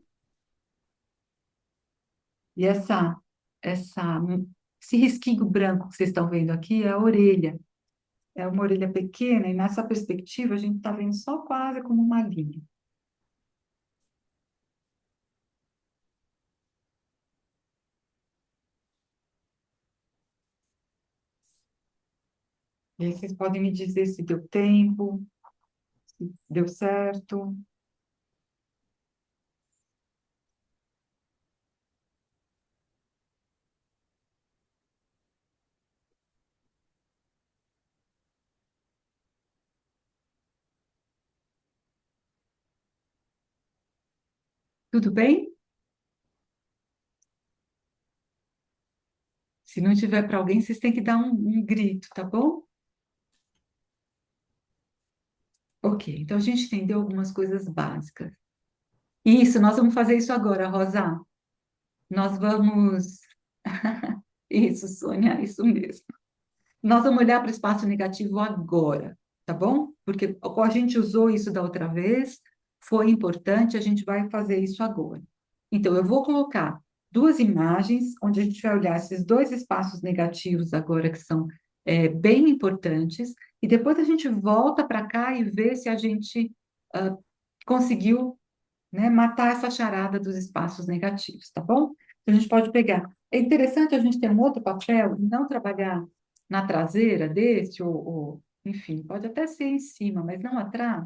E essa, esse risquinho branco que vocês estão vendo aqui é a orelha. É uma orelha pequena e nessa perspectiva a gente está vendo só quase como uma linha. E aí vocês podem me dizer se deu tempo, se deu certo. Tudo bem? Se não tiver para alguém, vocês têm que dar um grito, tá bom? Ok, então a gente entendeu algumas coisas básicas. Isso, nós vamos fazer isso agora, Rosa. Nós vamos. Isso, Sônia, isso mesmo. Nós vamos olhar para o espaço negativo agora, tá bom? Porque a gente usou isso da outra vez, foi importante, a gente vai fazer isso agora. Então, eu vou colocar duas imagens, onde a gente vai olhar esses dois espaços negativos agora, que são bem importantes, e depois a gente volta para cá e vê se a gente ah, conseguiu, né, matar essa charada dos espaços negativos, tá bom? Então, a gente pode pegar. É interessante a gente ter um outro papel e não trabalhar na traseira desse, enfim, pode até ser em cima, mas não atrás,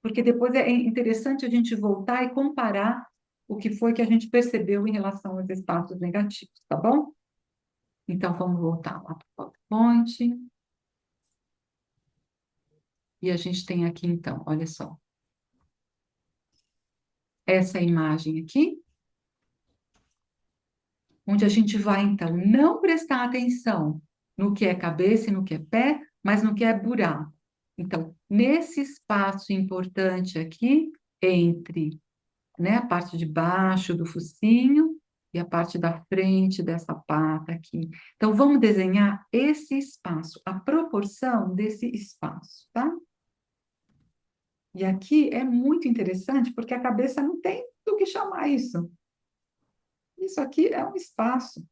porque depois é interessante a gente voltar e comparar o que foi que a gente percebeu em relação aos espaços negativos, tá bom? Então, vamos voltar lá para o PowerPoint. E a gente tem aqui, então, olha só, essa imagem aqui, onde a gente vai, então, não prestar atenção no que é cabeça e no que é pé, mas no que é buraco. Então, nesse espaço importante aqui, entre, né, a parte de baixo do focinho e a parte da frente dessa pata aqui. Então, vamos desenhar esse espaço, a proporção desse espaço, tá? E aqui é muito interessante, porque a cabeça não tem do que chamar isso. Isso aqui é um espaço.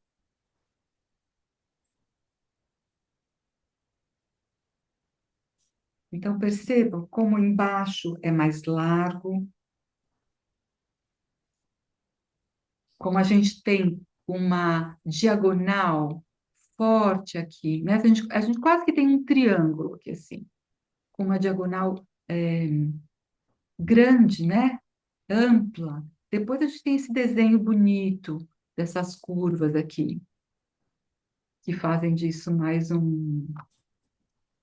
Então, percebam como embaixo é mais largo, como a gente tem uma diagonal forte aqui, né? A gente quase que tem um triângulo aqui, assim, com uma diagonal grande, né? Ampla. Depois a gente tem esse desenho bonito dessas curvas aqui, que fazem disso mais um.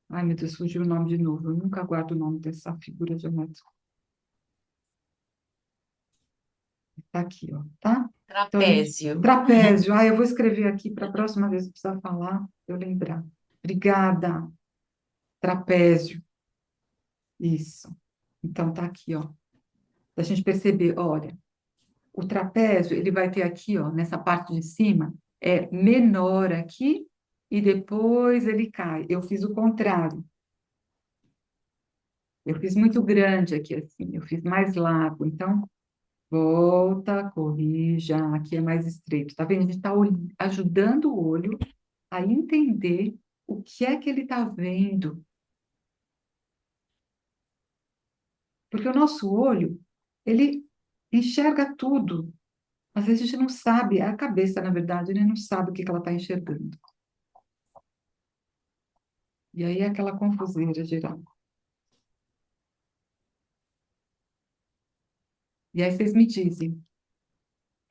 Ai, meu Deus, fugiu o nome de novo. Eu nunca guardo o nome dessa figura geométrica. Está aqui, ó, tá? Então, Trapézio. trapézio. Ah, eu vou escrever aqui para a próxima vez que precisar falar, eu lembrar. Obrigada. Trapézio. Isso. Então, tá aqui, ó. A gente perceber, olha, o trapézio, ele vai ter aqui, ó, nessa parte de cima, é menor aqui e depois ele cai. Eu fiz o contrário. Eu fiz muito grande aqui, assim, eu fiz mais largo. Então, volta, corrija, aqui é mais estreito. Tá vendo? A gente está ajudando o olho a entender o que é que ele está vendo. Porque o nosso olho, ele enxerga tudo. Às vezes a gente não sabe, a cabeça, na verdade, ele não sabe o que que ela está enxergando. E aí é aquela confuseira geral. E aí vocês me dizem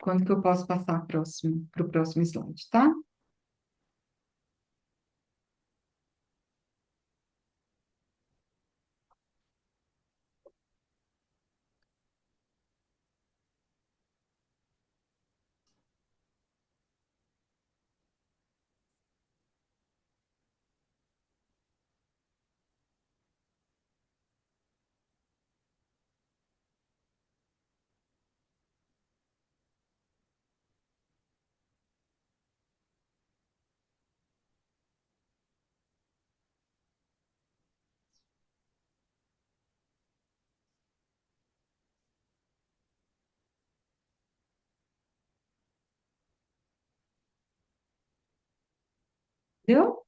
quando que eu posso passar para o próximo slide, tá? Entendeu?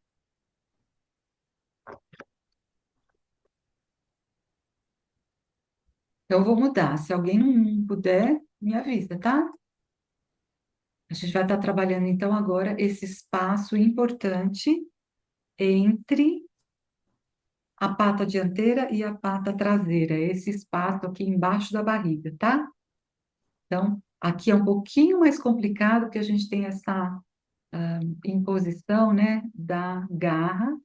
Então eu vou mudar. Se alguém não puder, me avisa, tá? A gente vai estar trabalhando então agora esse espaço importante entre a pata dianteira e a pata traseira, esse espaço aqui embaixo da barriga, tá? Então, aqui é um pouquinho mais complicado, porque a gente tem essa imposição, né, da garra,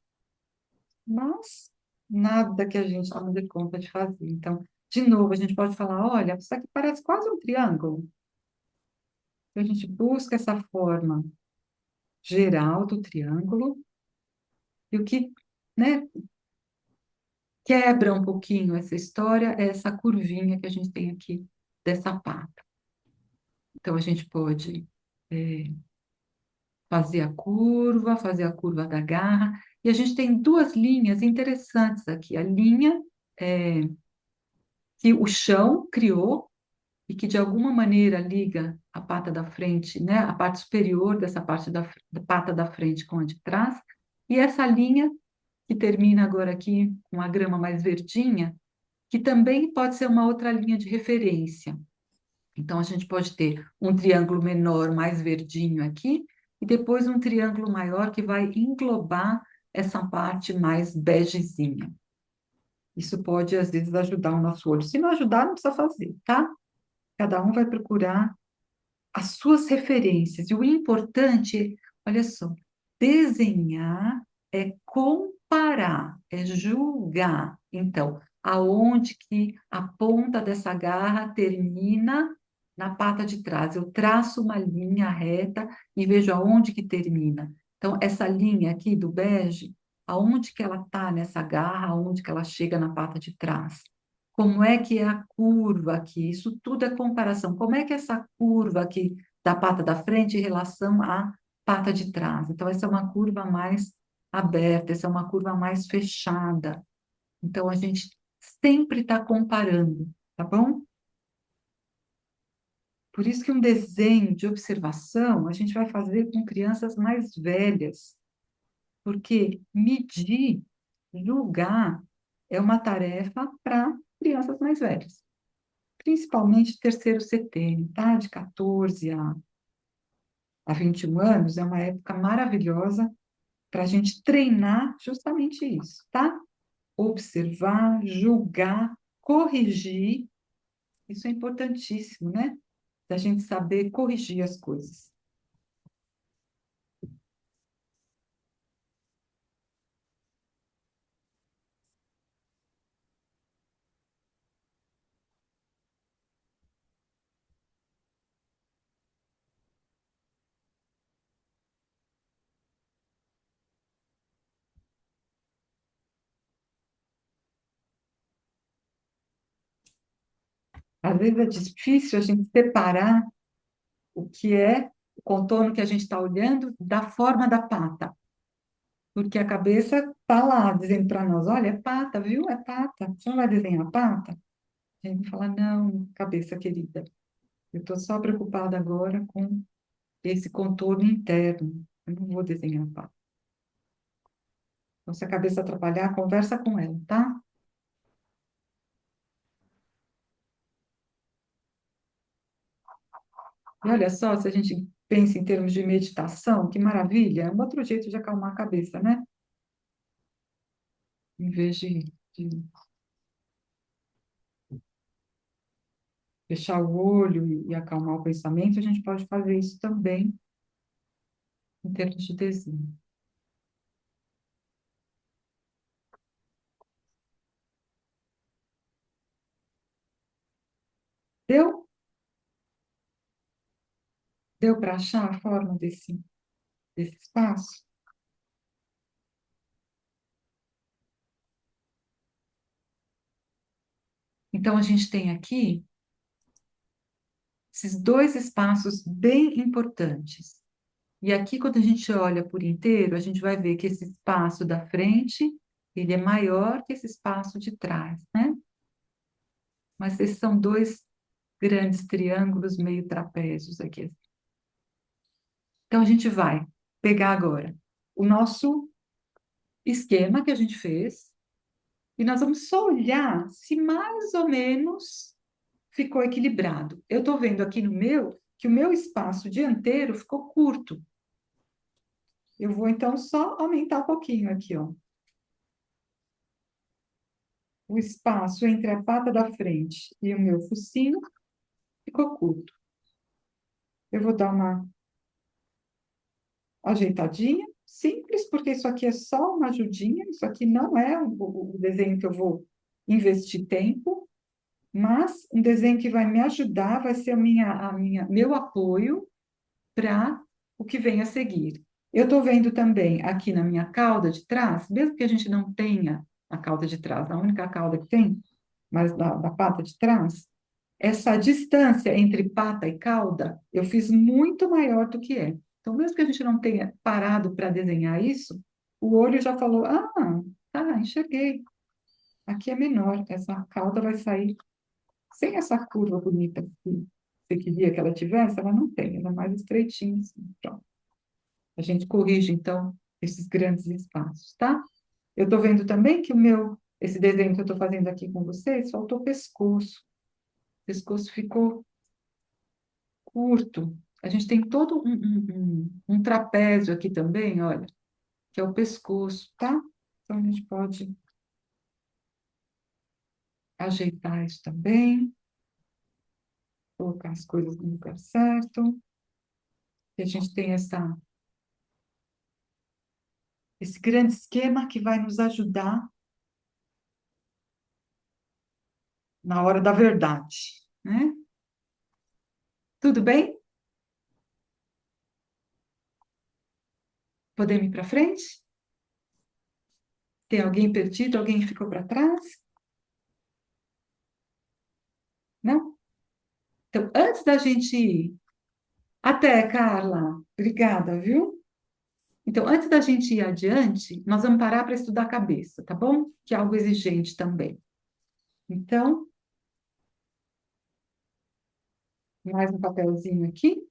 mas nada que a gente não dê conta de fazer. Então, de novo, a gente pode falar, olha, isso aqui parece quase um triângulo. Então, a gente busca essa forma geral do triângulo, e o que, né, quebra um pouquinho essa história é essa curvinha que a gente tem aqui dessa pata. Então, a gente pode fazer a curva da garra, e a gente tem duas linhas interessantes aqui. A linha é, que o chão criou e que de alguma maneira liga a pata da frente, né, a parte superior dessa parte da pata da frente com a de trás, e essa linha que termina agora aqui com a grama mais verdinha, que também pode ser uma outra linha de referência. Então, a gente pode ter um triângulo menor, mais verdinho aqui, e depois um triângulo maior que vai englobar essa parte mais begezinha. Isso pode, às vezes, ajudar o nosso olho. Se não ajudar, não precisa fazer, tá? Cada um vai procurar as suas referências. E o importante, olha só, desenhar é comparar, é julgar. Então, aonde que a ponta dessa garra termina na pata de trás? Eu traço uma linha reta e vejo aonde que termina. Então, essa linha aqui do bege, aonde que ela está nessa garra, aonde que ela chega na pata de trás? Como é que é a curva aqui? Isso tudo é comparação. Como é que é essa curva aqui da pata da frente em relação à pata de trás? Então, essa é uma curva mais aberta, essa é uma curva mais fechada. Então, a gente sempre está comparando, tá bom? Por isso que um desenho de observação a gente vai fazer com crianças mais velhas, porque medir, julgar, é uma tarefa para crianças mais velhas. Principalmente terceiro CTN, tá? De 14 a 21 anos, é uma época maravilhosa para a gente treinar justamente isso, tá? Observar, julgar, corrigir, isso é importantíssimo, né? Da gente saber corrigir as coisas. Às vezes é difícil a gente separar o que é o contorno que a gente está olhando da forma da pata. Porque a cabeça está lá dizendo para nós, olha, é pata, viu? É pata. Você não vai desenhar pata? A gente fala, não, cabeça querida, eu estou só preocupada agora com esse contorno interno. Eu não vou desenhar pata. Então, se a cabeça atrapalhar, conversa com ela, tá? E olha só, se a gente pensa em termos de meditação, que maravilha, é um outro jeito de acalmar a cabeça, né? Em vez de fechar o olho e acalmar o pensamento, a gente pode fazer isso também em termos de desenho. Deu? Deu para achar a forma desse espaço? Então, a gente tem aqui esses dois espaços bem importantes. E aqui, quando a gente olha por inteiro, a gente vai ver que esse espaço da frente, ele é maior que esse espaço de trás, né? Mas esses são dois grandes triângulos meio trapézios aqui. Então, a gente vai pegar agora o nosso esquema que a gente fez e nós vamos só olhar se mais ou menos ficou equilibrado. Eu estou vendo aqui no meu que o meu espaço dianteiro ficou curto. Eu vou então só aumentar um pouquinho aqui, ó. O espaço entre a pata da frente e o meu focinho ficou curto. Eu vou dar uma ajeitadinha, simples, porque isso aqui é só uma ajudinha, isso aqui não é o desenho que eu vou investir tempo, mas um desenho que vai me ajudar, vai ser meu apoio para o que vem a seguir. Eu estou vendo também aqui na minha cauda de trás, mesmo que a gente não tenha a cauda de trás, a única cauda que tem, mas da pata de trás, essa distância entre pata e cauda, eu fiz muito maior do que é. Então, mesmo que a gente não tenha parado para desenhar isso, o olho já falou: ah, tá, enxerguei. Aqui é menor, essa cauda vai sair sem essa curva bonita que você queria que ela tivesse, ela não tem, ela é mais estreitinha, assim. Pronto. A gente corrige, então, esses grandes espaços, tá? Eu estou vendo também que esse desenho que eu estou fazendo aqui com vocês, faltou pescoço. O pescoço ficou curto. A gente tem todo um trapézio aqui também, olha, que é o pescoço, tá? Então, a gente pode ajeitar isso também, colocar as coisas no lugar certo. E a gente tem esse grande esquema que vai nos ajudar na hora da verdade, né? Tudo bem? Podemos ir para frente? Tem alguém perdido? Alguém que ficou para trás? Não? Então, antes da gente ir, até, Carla, obrigada, viu? Então, antes da gente ir adiante, nós vamos parar para estudar a cabeça, tá bom? Que é algo exigente também. Então, mais um papelzinho aqui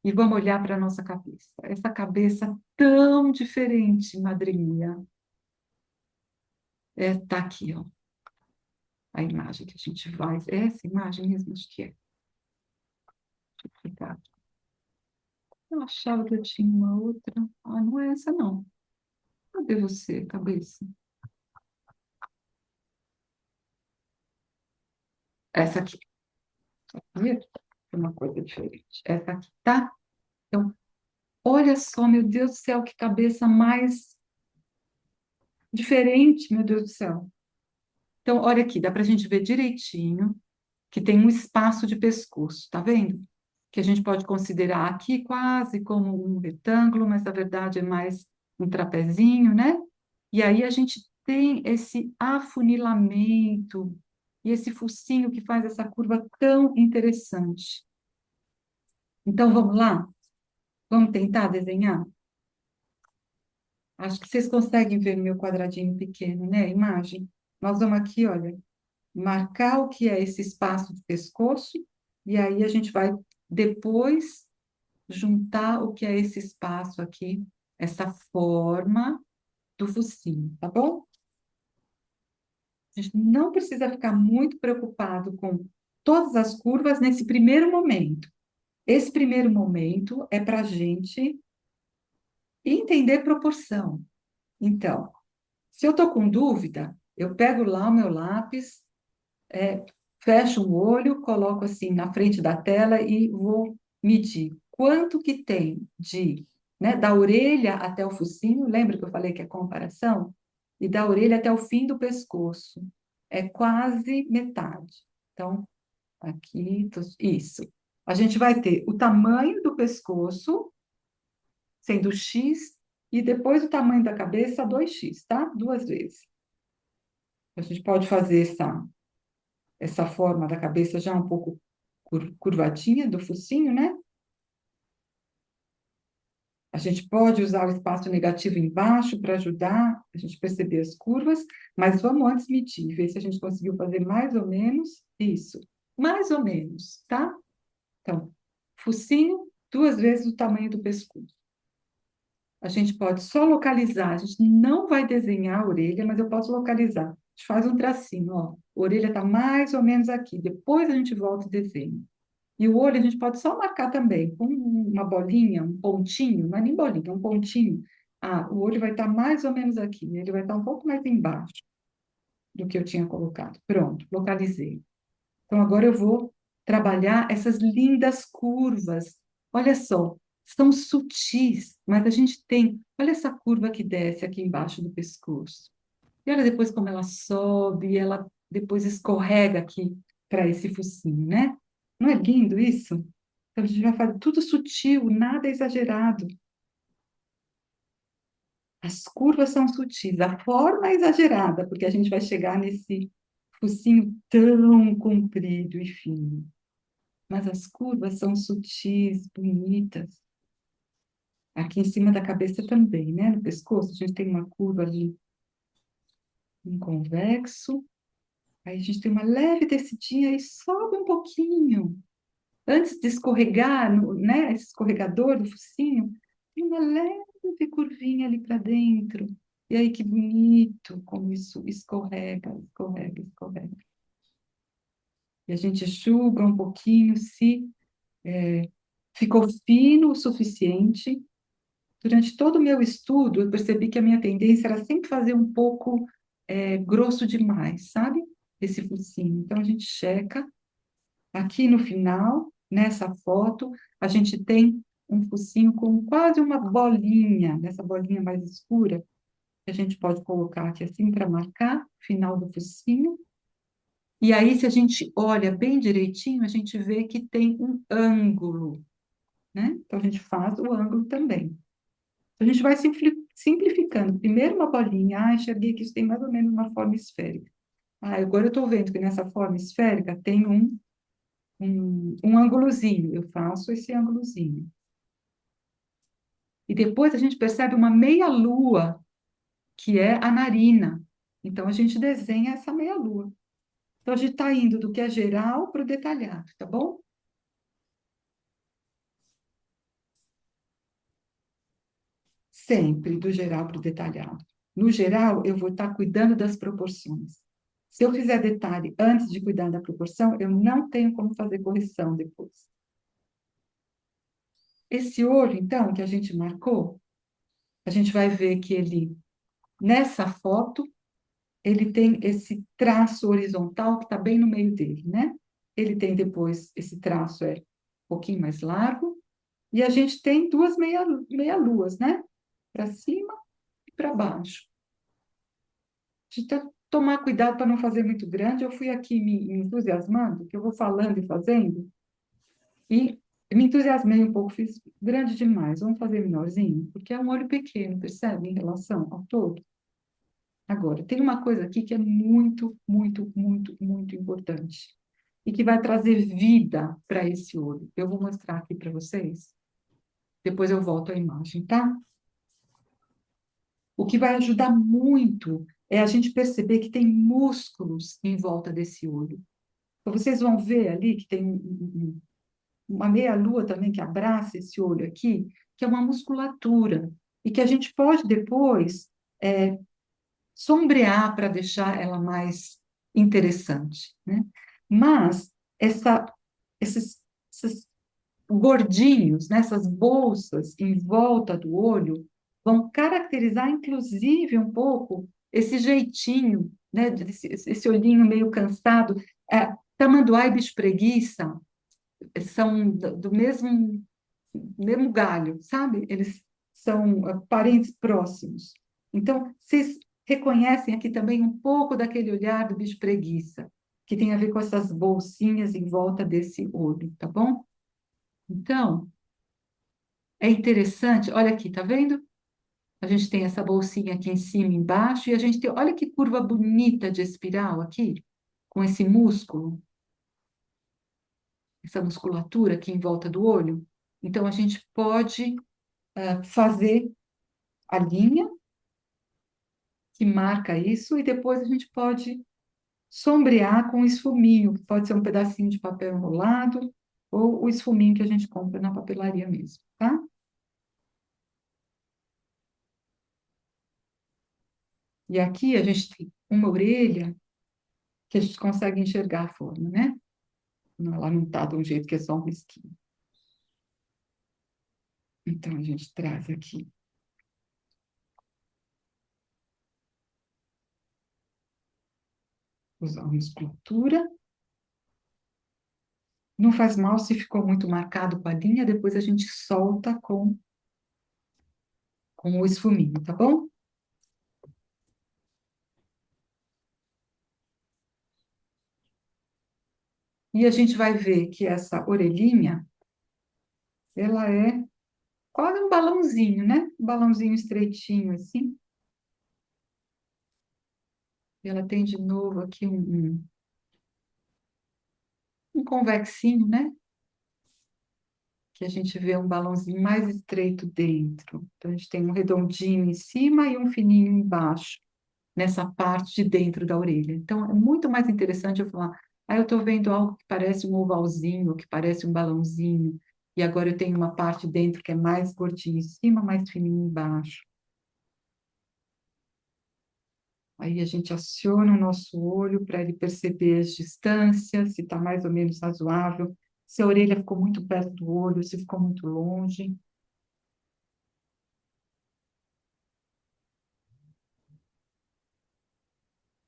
e vamos olhar para a nossa cabeça. Essa cabeça tão diferente, madrinha. Tá aqui, ó. A imagem que a gente vai. É essa imagem mesmo, acho que é. Deixa eu clicar. Eu achava que eu tinha uma outra. Ah, não é essa, não. Cadê você, cabeça? Essa aqui. Sabia? É uma coisa diferente. Essa aqui, tá? Então, olha só, meu Deus do céu, que cabeça mais diferente, meu Deus do céu. Então, olha aqui, dá para a gente ver direitinho que tem um espaço de pescoço, tá vendo? Que a gente pode considerar aqui quase como um retângulo, mas na verdade é mais um trapezinho, né? E aí a gente tem esse afunilamento e esse focinho que faz essa curva tão interessante. Então, vamos lá? Vamos tentar desenhar? Acho que vocês conseguem ver meu quadradinho pequeno, né? A imagem. Nós vamos aqui, olha, marcar o que é esse espaço do pescoço, e aí a gente vai depois juntar o que é esse espaço aqui, essa forma do focinho, tá bom? A gente não precisa ficar muito preocupado com todas as curvas nesse primeiro momento. Esse primeiro momento é para a gente entender proporção. Então, se eu estou com dúvida, eu pego lá o meu lápis, fecho o olho, coloco assim na frente da tela e vou medir quanto que tem de, né, da orelha até o focinho. Lembra que eu falei que é comparação? E da orelha até o fim do pescoço. É quase metade. Então, aqui, isso. A gente vai ter o tamanho do pescoço, sendo X, e depois o tamanho da cabeça, 2x, tá? Duas vezes. A gente pode fazer essa forma da cabeça já um pouco curvadinha do focinho, né? A gente pode usar o espaço negativo embaixo para ajudar a gente perceber as curvas, mas vamos antes medir, ver se a gente conseguiu fazer mais ou menos isso. Mais ou menos, tá? Então, focinho, duas vezes o tamanho do pescoço. A gente pode só localizar, a gente não vai desenhar a orelha, mas eu posso localizar. A gente faz um tracinho, ó. A orelha está mais ou menos aqui. Depois a gente volta e desenha. E o olho a gente pode só marcar também, com uma bolinha, um pontinho, não é nem bolinha, é um pontinho. Ah, o olho vai estar mais ou menos aqui, ele vai estar um pouco mais embaixo do que eu tinha colocado. Pronto, localizei. Então, agora eu vou trabalhar essas lindas curvas. Olha só, são sutis, mas a gente tem. Olha essa curva que desce aqui embaixo do pescoço. E olha depois como ela sobe, ela depois escorrega aqui para esse focinho, né? Não é lindo isso? Então, a gente vai fazer tudo sutil, nada exagerado. As curvas são sutis, a forma é exagerada, porque a gente vai chegar nesse focinho tão comprido e fino. Mas as curvas são sutis, bonitas. Aqui em cima da cabeça também, né? No pescoço, a gente tem uma curva ali, um convexo. Aí a gente tem uma leve descidinha e sobe um pouquinho. Antes de escorregar, né? Esse escorregador do focinho, tem uma leve curvinha ali para dentro. E aí que bonito como isso escorrega, escorrega, escorrega. E a gente enxuga um pouquinho, se ficou fino o suficiente. Durante todo o meu estudo, eu percebi que a minha tendência era sempre fazer um pouco grosso demais, sabe? Esse focinho. Então, a gente checa. Aqui no final, nessa foto, a gente tem um focinho com quase uma bolinha, nessa bolinha mais escura, que a gente pode colocar aqui assim para marcar o final do focinho. E aí, se a gente olha bem direitinho, a gente vê que tem um ângulo, né? Então, a gente faz o ângulo também. A gente vai simplificando. Primeiro uma bolinha. Ah, enxerguei que isso tem mais ou menos uma forma esférica. Ah, agora eu estou vendo que nessa forma esférica tem um ângulozinho. Eu faço esse ângulozinho. E depois a gente percebe uma meia-lua, que é a narina. Então, a gente desenha essa meia-lua. Então, a gente está indo do que é geral para o detalhado, tá bom? Sempre do geral para o detalhado. No geral, eu vou estar cuidando das proporções. Se eu fizer detalhe antes de cuidar da proporção, eu não tenho como fazer correção depois. Esse olho, então, que a gente marcou, a gente vai ver que ele, nessa foto, ele tem esse traço horizontal que está bem no meio dele, né? Ele tem depois, esse traço é um pouquinho mais largo, e a gente tem duas meia-luas, né? Para cima e para baixo. A gente tem que tomar cuidado para não fazer muito grande. Eu fui aqui me entusiasmando, que eu vou falando e fazendo, e me entusiasmei um pouco, fiz grande demais. Vamos fazer menorzinho? Porque é um olho pequeno, percebe? Em relação ao todo. Agora, tem uma coisa aqui que é muito, muito, muito, muito importante e que vai trazer vida para esse olho. Eu vou mostrar aqui para vocês. Depois eu volto à imagem, tá? O que vai ajudar muito é a gente perceber que tem músculos em volta desse olho. Então, vocês vão ver ali que tem uma meia-lua também que abraça esse olho aqui, que é uma musculatura, e que a gente pode depois é, sombrear para deixar ela mais interessante, né? Mas essa, esses gordinhos, nessas bolsas em volta do olho, vão caracterizar, inclusive, um pouco esse jeitinho, né, esse olhinho meio cansado. Tamanduá e bicho preguiça são do mesmo galho, sabe? Eles são parentes próximos. Então, vocês reconhecem aqui também um pouco daquele olhar do bicho preguiça, que tem a ver com essas bolsinhas em volta desse olho, tá bom? Então, é interessante, olha aqui, tá vendo? A gente tem essa bolsinha aqui em cima e embaixo, e a gente tem, olha que curva bonita de espiral aqui, com esse músculo, essa musculatura aqui em volta do olho. Então, a gente pode fazer a linha que marca isso, e depois a gente pode sombrear com esfuminho, que pode ser um pedacinho de papel enrolado, ou o esfuminho que a gente compra na papelaria mesmo, tá? E aqui a gente tem uma orelha que a gente consegue enxergar a forma, né? Ela não está de um jeito que é só um risquinho. Então, a gente traz aqui, usar uma escultura. Não faz mal se ficou muito marcado com a linha, depois a gente solta com o esfuminho, tá bom? E a gente vai ver que essa orelhinha, ela é quase um balãozinho, né? Um balãozinho estreitinho assim. E ela tem de novo aqui um convexinho, né? Que a gente vê um balãozinho mais estreito dentro. Então, a gente tem um redondinho em cima e um fininho embaixo, nessa parte de dentro da orelha. Então, é muito mais interessante eu falar, eu estou vendo algo que parece um ovalzinho, que parece um balãozinho, e agora eu tenho uma parte dentro que é mais gordinha em cima, mais fininho embaixo. Aí a gente aciona o nosso olho para ele perceber as distâncias, se está mais ou menos razoável, se a orelha ficou muito perto do olho, se ficou muito longe.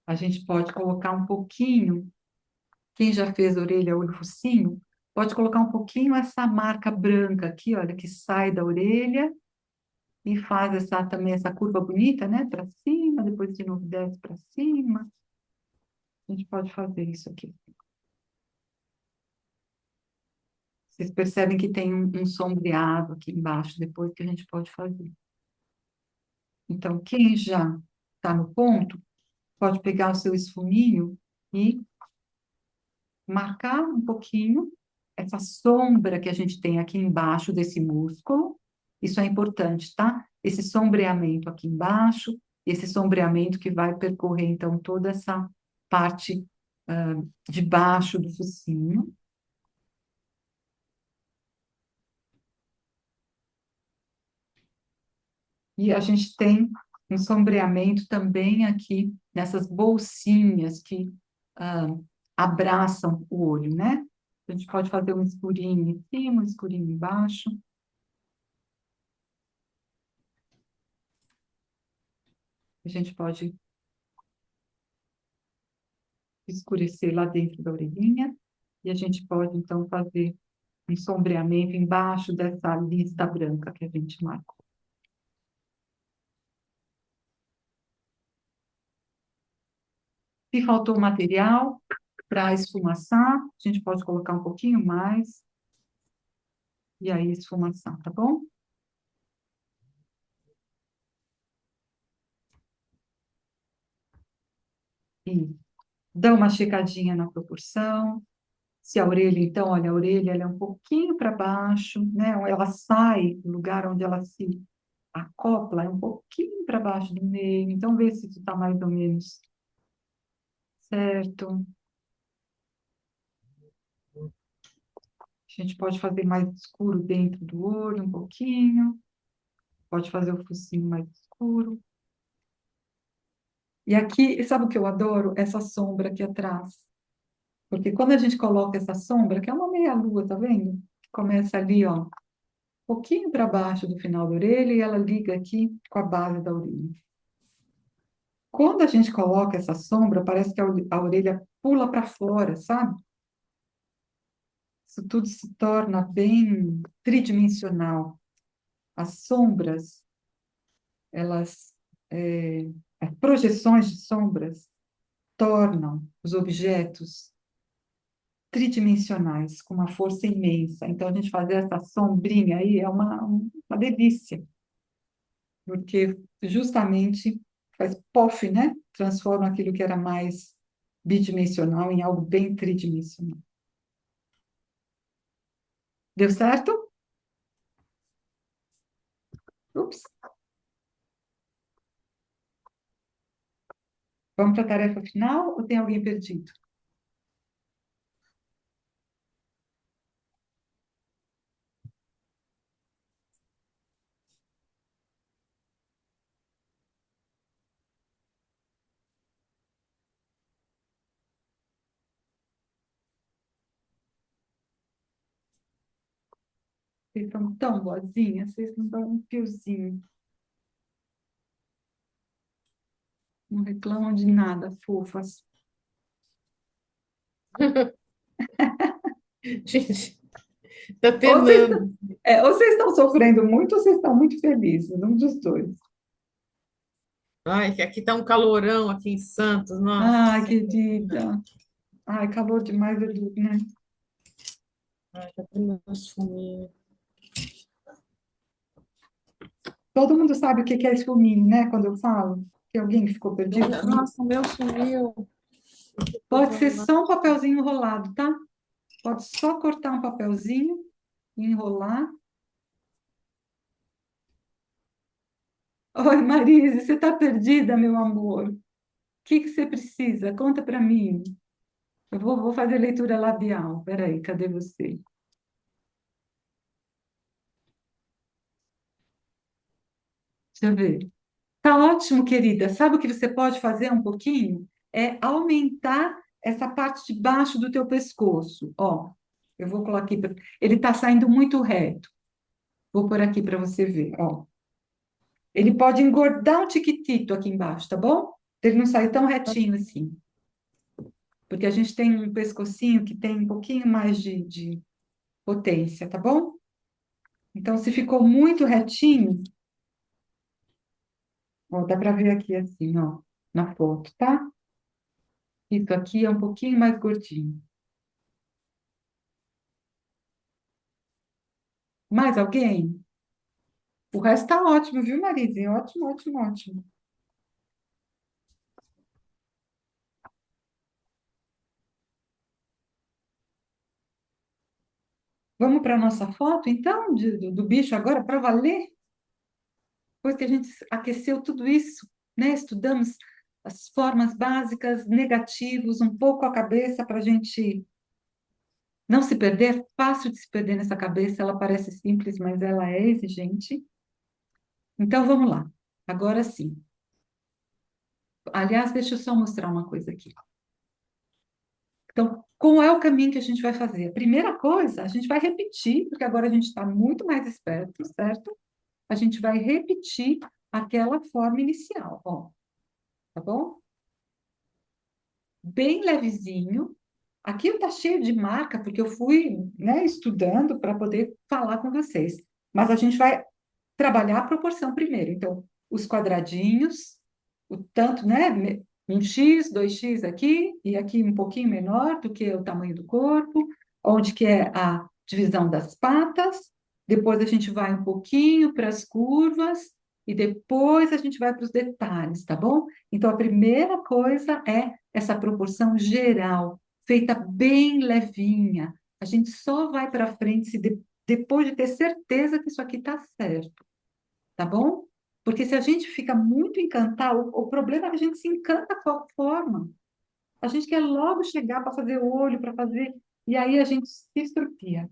A gente pode colocar um pouquinho, quem já fez orelha, olho, focinho, pode colocar um pouquinho essa marca branca aqui, olha, que sai da orelha e faz também essa curva bonita, né? Para cima, depois de novo desce para cima. A gente pode fazer isso aqui. Vocês percebem que tem um sombreado aqui embaixo, depois que a gente pode fazer. Então, quem já está no ponto, pode pegar o seu esfuminho e marcar um pouquinho essa sombra que a gente tem aqui embaixo desse músculo. Isso é importante, tá? Esse sombreamento aqui embaixo, esse sombreamento que vai percorrer, então, toda essa parte de baixo do focinho. E a gente tem um sombreamento também aqui nessas bolsinhas que ah, abraçam o olho, né? A gente pode fazer um escurinho em cima, um escurinho embaixo. A gente pode escurecer lá dentro da orelhinha. E a gente pode, então, fazer um sombreamento embaixo dessa lista branca que a gente marcou. Se faltou material para esfumaçar, a gente pode colocar um pouquinho mais e aí esfumaçar, tá bom? E dá uma checadinha na proporção. Se a orelha, então, olha, a orelha ela é um pouquinho para baixo, né? Ela sai do lugar onde ela se acopla é um pouquinho para baixo do meio. Então, vê se tu tá mais ou menos certo. A gente pode fazer mais escuro dentro do olho, um pouquinho. Pode fazer o focinho mais escuro. E aqui, sabe o que eu adoro? Essa sombra aqui atrás. Porque quando a gente coloca essa sombra, que é uma meia-lua, tá vendo? Começa ali, ó, um pouquinho para baixo do final da orelha e ela liga aqui com a base da orelha. Quando a gente coloca essa sombra, parece que a orelha pula para fora, sabe? Isso tudo se torna bem tridimensional. As sombras, elas, é, as projeções de sombras tornam os objetos tridimensionais, com uma força imensa. Então, a gente fazer essa sombrinha aí é uma delícia, porque justamente faz pof, né? Transforma aquilo que era mais bidimensional em algo bem tridimensional. Deu certo? Ups. Vamos para a tarefa final ou tem alguém perdido? Vocês são tão boazinhas, vocês não dão um fiozinho, não reclamam de nada, fofas. Gente, tá Ou vocês, estão- penando. ou vocês estão sofrendo muito ou vocês estão muito felizes, um dos dois. Ai, que aqui tá um calorão aqui em Santos, nossa Ai, Senhora. querida. Ai, calor demais, Edu, né? Ai, tá tendo umas fominhas. Todo mundo sabe o que que é esfuminho, né? Quando eu falo que alguém ficou perdido. Nossa, o meu sumiu. Pode ser só um papelzinho enrolado, tá? Pode só cortar um papelzinho, enrolar. Oi, Marise, você está perdida, meu amor? O que que você precisa? Conta para mim. Eu vou fazer leitura labial. Peraí, cadê você? Deixa eu ver. Tá ótimo, querida. Sabe o que você pode fazer um pouquinho? É aumentar essa parte de baixo do teu pescoço. Ó, eu vou colocar aqui. Ele está saindo muito reto. Vou pôr aqui para você ver. Ó, ele pode engordar um tiquitito aqui embaixo, tá bom? Ele não sai tão retinho assim. Porque a gente tem um pescocinho que tem um pouquinho mais de potência, tá bom? Então, se ficou muito retinho, ó, dá para ver aqui assim, ó, na foto, tá? Isso aqui é um pouquinho mais gordinho. Mais alguém? O resto tá ótimo, viu, Marise? Ótimo, ótimo, ótimo. Vamos para a nossa foto, então, do bicho agora, para valer? Depois que a gente aqueceu tudo isso, né? Estudamos as formas básicas, negativos, um pouco a cabeça para a gente não se perder. Fácil de se perder nessa cabeça, ela parece simples, mas ela é exigente. Então, vamos lá. Agora sim. Aliás, deixa eu só mostrar uma coisa aqui. Então, qual é o caminho que a gente vai fazer? A primeira coisa, a gente vai repetir, porque agora a gente está muito mais esperto, certo? A gente vai repetir aquela forma inicial, ó, tá bom? Bem levezinho. Aqui está cheio de marca, porque eu fui, né, estudando para poder falar com vocês. Mas a gente vai trabalhar a proporção primeiro. Então, os quadradinhos, o tanto, né? Um X, 2x aqui, e aqui um pouquinho menor do que o tamanho do corpo, onde que é a divisão das patas. Depois a gente vai um pouquinho para as curvas, e depois a gente vai para os detalhes, tá bom? Então, a primeira coisa é essa proporção geral, feita bem levinha. A gente só vai para frente se depois de ter certeza que isso aqui está certo. tá bom? Porque se a gente fica muito encantado, o problema é que a gente se encanta com a forma. A gente quer logo chegar para fazer o olho, para fazer, e aí a gente se estrupia,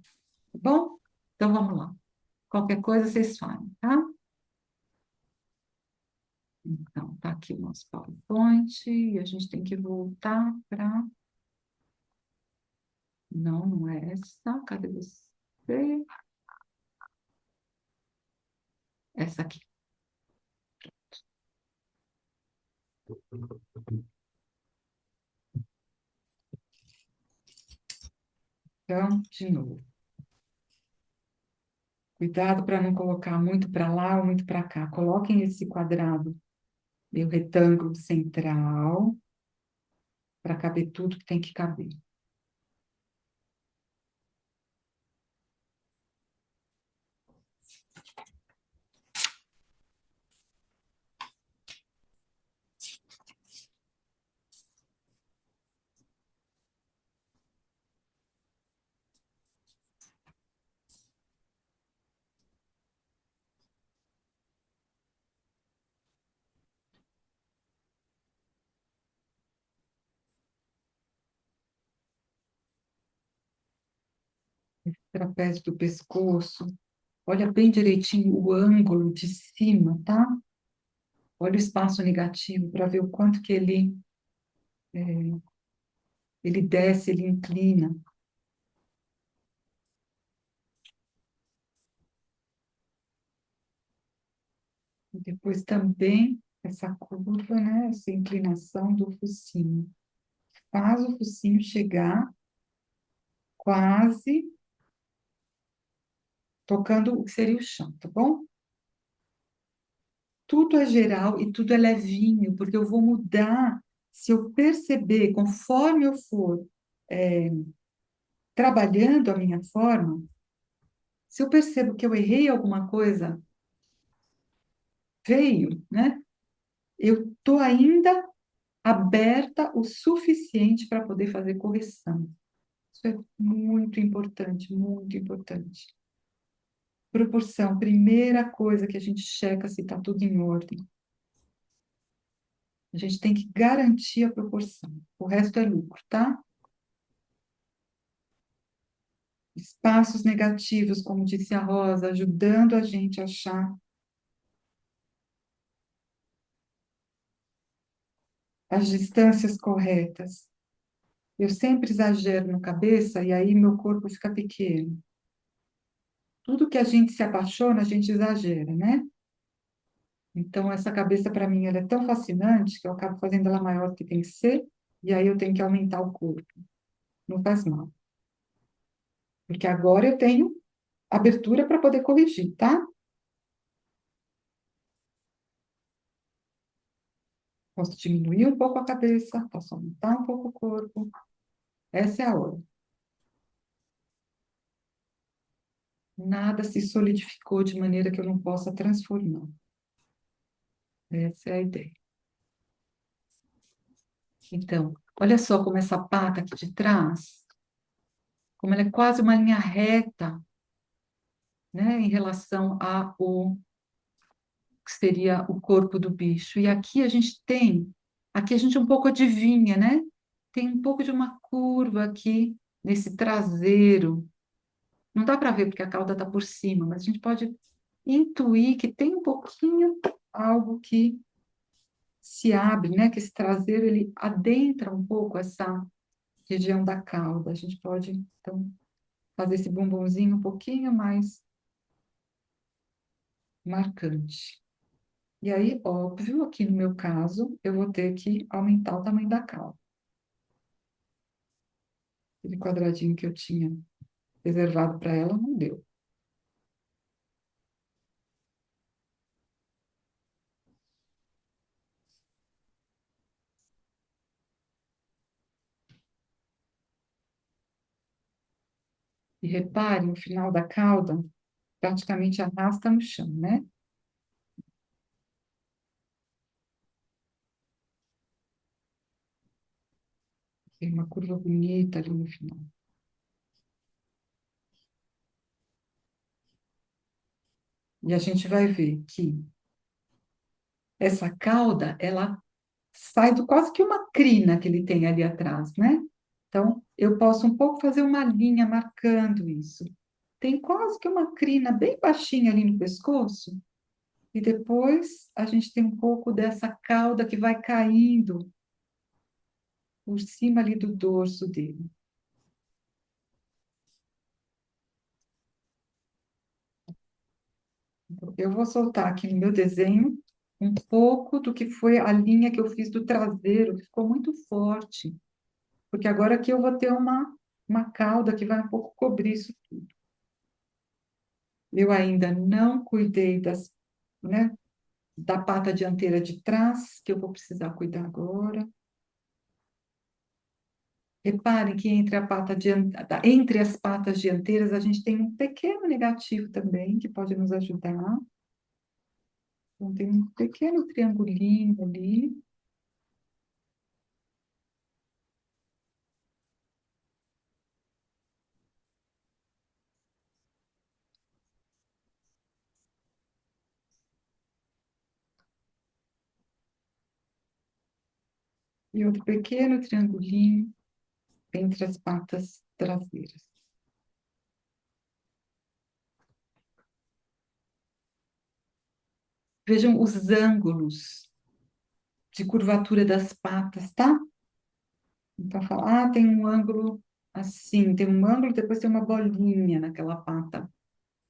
tá bom? Então vamos lá. Qualquer coisa vocês falam, tá? Então, tá aqui o nosso PowerPoint e a gente tem que voltar para. Não, não é essa. Cadê você? Essa aqui. Então, de novo. Cuidado para não colocar muito para lá ou muito para cá. Coloquem esse quadrado, meu retângulo central, para caber tudo que tem que caber. Trapézio do pescoço. Olha bem direitinho o ângulo de cima, tá? Olha o espaço negativo para ver o quanto que ele desce, ele inclina. E depois também essa curva, né? Essa inclinação do focinho. Faz o focinho chegar quase tocando o que seria o chão, tá bom? Tudo é geral e tudo é levinho, porque eu vou mudar. Se eu perceber, conforme eu for trabalhando a minha forma, se eu percebo que eu errei alguma coisa, veio, né? Eu estou ainda aberta o suficiente para poder fazer correção. Isso é muito importante, muito importante. Proporção, primeira coisa que a gente checa se está tudo em ordem. A gente tem que garantir a proporção. O resto é lucro, tá? Espaços negativos, como disse a Rosa, ajudando a gente a achar as distâncias corretas. Eu sempre exagero na cabeça e aí meu corpo fica pequeno. Tudo que a gente se apaixona, a gente exagera, né? Então, essa cabeça, para mim, ela é tão fascinante que eu acabo fazendo ela maior do que tem que ser, e aí eu tenho que aumentar o corpo. Não faz mal. Porque agora eu tenho abertura para poder corrigir, tá? Posso diminuir um pouco a cabeça, posso aumentar um pouco o corpo. Essa é a hora. Nada se solidificou de maneira que eu não possa transformar. Essa é a ideia. Então, olha só como essa pata aqui de trás, como ela é quase uma linha reta, né, em relação ao que seria o corpo do bicho. E aqui a gente um pouco adivinha, né? Tem um pouco de uma curva aqui nesse traseiro. Não dá para ver porque a cauda está por cima, mas a gente pode intuir que tem um pouquinho algo que se abre, né? Que esse traseiro ele adentra um pouco essa região da cauda. A gente pode, então, fazer esse bumbumzinho um pouquinho mais marcante. E aí, óbvio, aqui no meu caso, eu vou ter que aumentar o tamanho da cauda. Aquele quadradinho que eu tinha reservado para ela não deu. E repare, o final da cauda praticamente arrasta no chão, né? Tem uma curva bonita ali no final. E a gente vai ver que essa cauda, ela sai do quase que uma crina que ele tem ali atrás, né? Então, eu posso um pouco fazer uma linha marcando isso. Tem quase que uma crina bem baixinha ali no pescoço, e depois a gente tem um pouco dessa cauda que vai caindo por cima ali do dorso dele. Eu vou soltar aqui no meu desenho um pouco do que foi a linha que eu fiz do traseiro, que ficou muito forte, porque agora aqui eu vou ter uma cauda que vai um pouco cobrir isso. Eu ainda não cuidei né, da pata dianteira de trás, que eu vou precisar cuidar agora. Reparem que entre as patas dianteiras a gente tem um pequeno negativo também, que pode nos ajudar. Então, tem um pequeno triangulinho ali. E outro pequeno triangulinho entre as patas traseiras. Vejam os ângulos de curvatura das patas, tá? Então, fala, tem um ângulo assim, tem um ângulo, depois tem uma bolinha naquela pata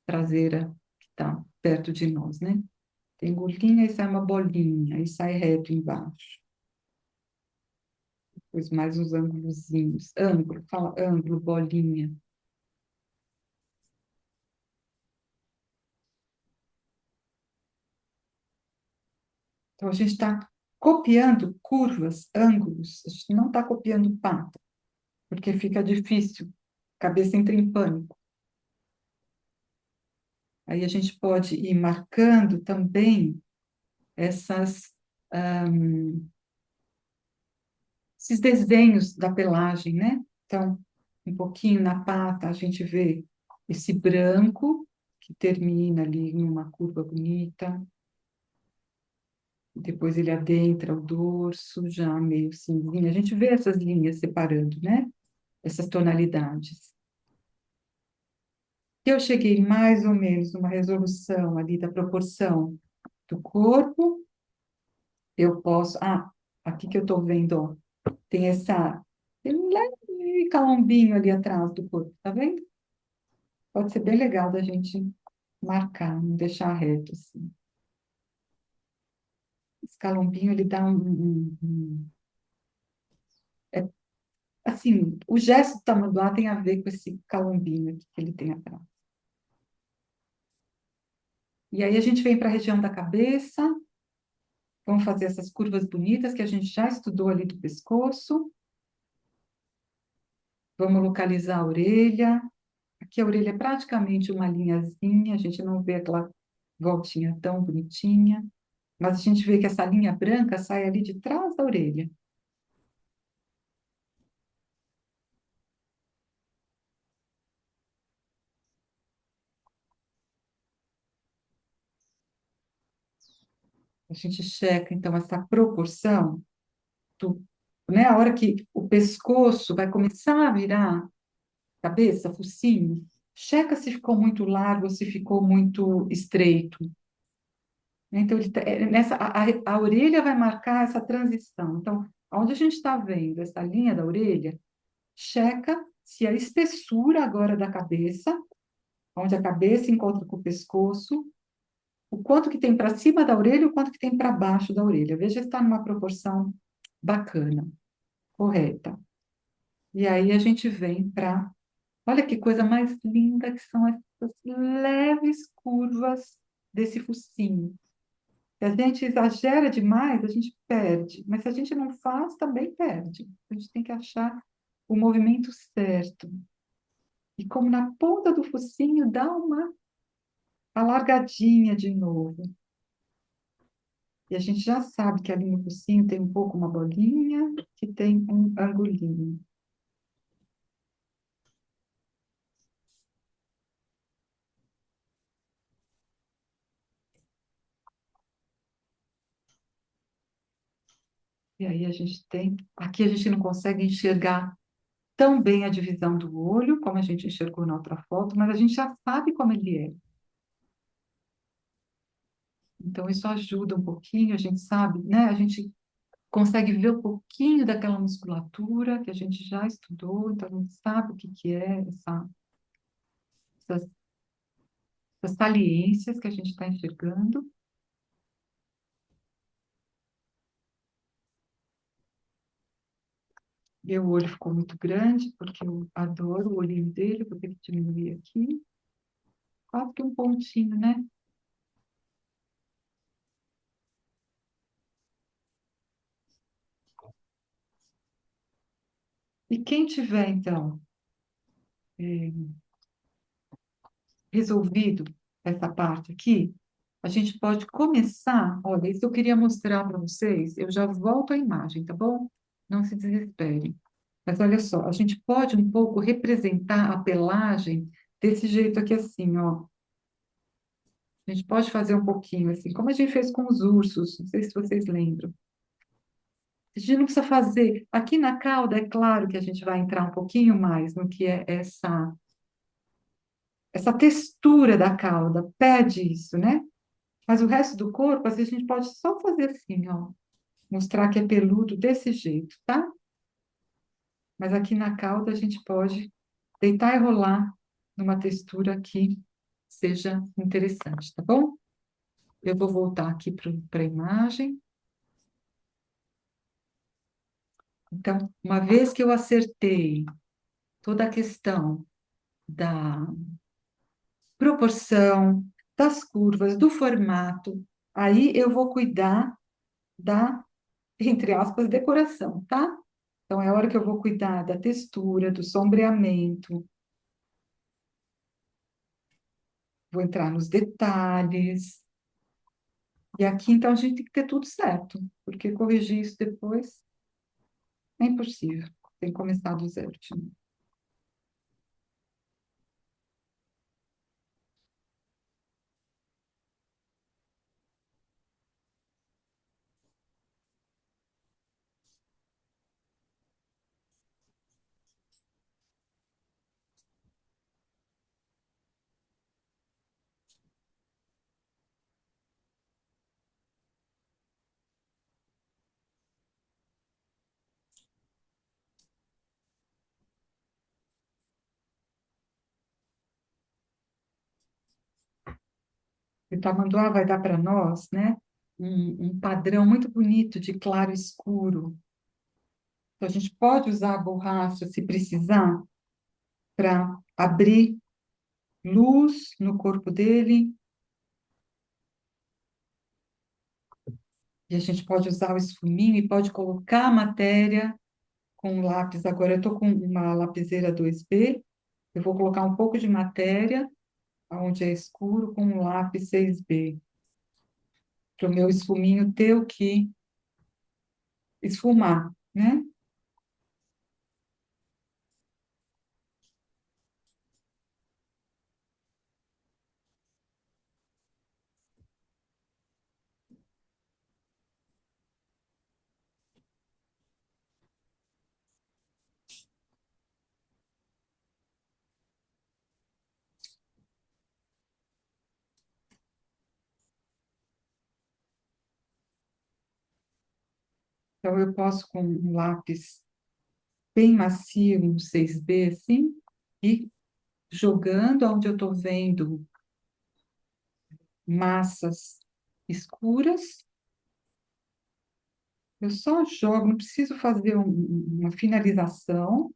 traseira que está perto de nós, né? Tem bolinha e sai uma bolinha, e sai reto embaixo. Depois mais uns ângulozinhos. Ângulo, fala ângulo, bolinha. Então, a gente está copiando curvas, ângulos, a gente não está copiando pata, porque fica difícil, a cabeça entra em pânico. Aí a gente pode ir marcando também essas, ahm, esses desenhos da pelagem, né? Então, um pouquinho na pata a gente vê esse branco que termina ali numa curva bonita. Depois ele adentra o dorso, já meio cinzinha. A gente vê essas linhas separando, né? Essas tonalidades. Eu cheguei mais ou menos numa resolução ali da proporção do corpo. Eu posso. Aqui que eu estou vendo, ó, tem um leve calombinho ali atrás do corpo, tá vendo? Pode ser bem legal da gente marcar, não deixar reto assim. Esse calombinho, ele dá é, assim, o gesto do tamanduá tem a ver com esse calombinho aqui que ele tem atrás. E aí a gente vem para a região da cabeça, vamos fazer essas curvas bonitas que a gente já estudou ali do pescoço. Vamos localizar a orelha. Aqui a orelha é praticamente uma linhazinha, a gente não vê aquela voltinha tão bonitinha, mas a gente vê que essa linha branca sai ali de trás da orelha. A gente checa, então, essa proporção, do, né? A hora que o pescoço vai começar a virar cabeça, focinho, checa se ficou muito largo ou se ficou muito estreito. Né? Então, a orelha vai marcar essa transição. Então, onde a gente está vendo essa linha da orelha, checa se a espessura agora da cabeça, onde a cabeça encontra com o pescoço, o quanto que tem para cima da orelha e o quanto que tem para baixo da orelha. Veja se está numa proporção bacana, correta. E aí a gente vem para. Olha que coisa mais linda que são essas leves curvas desse focinho. Se a gente exagera demais, a gente perde. Mas se a gente não faz, também perde. A gente tem que achar o movimento certo. E como na ponta do focinho, dá uma alargadinha de novo. E a gente já sabe que ali no focinho tem um pouco uma bolinha, que tem um angulinho. E aí a gente tem. Aqui a gente não consegue enxergar tão bem a divisão do olho, como a gente enxergou na outra foto, mas a gente já sabe como ele é. Então, isso ajuda um pouquinho, a gente sabe, né? A gente consegue ver um pouquinho daquela musculatura que a gente já estudou, então a gente sabe o que que é essas, essas saliências que a gente está enxergando. Meu olho ficou muito grande, porque eu adoro o olhinho dele, vou ter que diminuir aqui. Quase que um pontinho, né? E quem tiver, então, eh, resolvido essa parte aqui, a gente pode começar. Olha, isso eu queria mostrar para vocês. Eu já volto à imagem, tá bom? Não se desesperem. Mas olha só, a gente pode um pouco representar a pelagem desse jeito aqui, assim, ó. A gente pode fazer um pouquinho assim, como a gente fez com os ursos. Não sei se vocês lembram. A gente não precisa fazer. Aqui na cauda, é claro que a gente vai entrar um pouquinho mais no que é essa textura da cauda. Pede isso, né? Mas o resto do corpo, às vezes, a gente pode só fazer assim, ó. Mostrar que é peludo desse jeito, tá? Mas aqui na cauda, a gente pode deitar e rolar numa textura que seja interessante, tá bom? Eu vou voltar aqui para a imagem. Então, uma vez que eu acertei toda a questão da proporção, das curvas, do formato, aí eu vou cuidar da, entre aspas, decoração, tá? Então, é a hora que eu vou cuidar da textura, do sombreamento, vou entrar nos detalhes. E aqui, então, a gente tem que ter tudo certo, porque corrigir isso depois é impossível. Tem que começar do zero de novo. O tamanduá vai dar para nós, né, um padrão muito bonito de claro e escuro. Então, a gente pode usar a borracha, se precisar, para abrir luz no corpo dele. E a gente pode usar o esfuminho e pode colocar a matéria com um lápis. Agora, eu estou com uma lapiseira 2B. Eu vou colocar um pouco de matéria, onde é escuro, com um lápis 6B. Para o meu esfuminho ter o que esfumar, né? Então, eu posso, com um lápis bem macio, um 6B, assim, e jogando onde eu estou vendo massas escuras, eu só jogo, não preciso fazer uma finalização,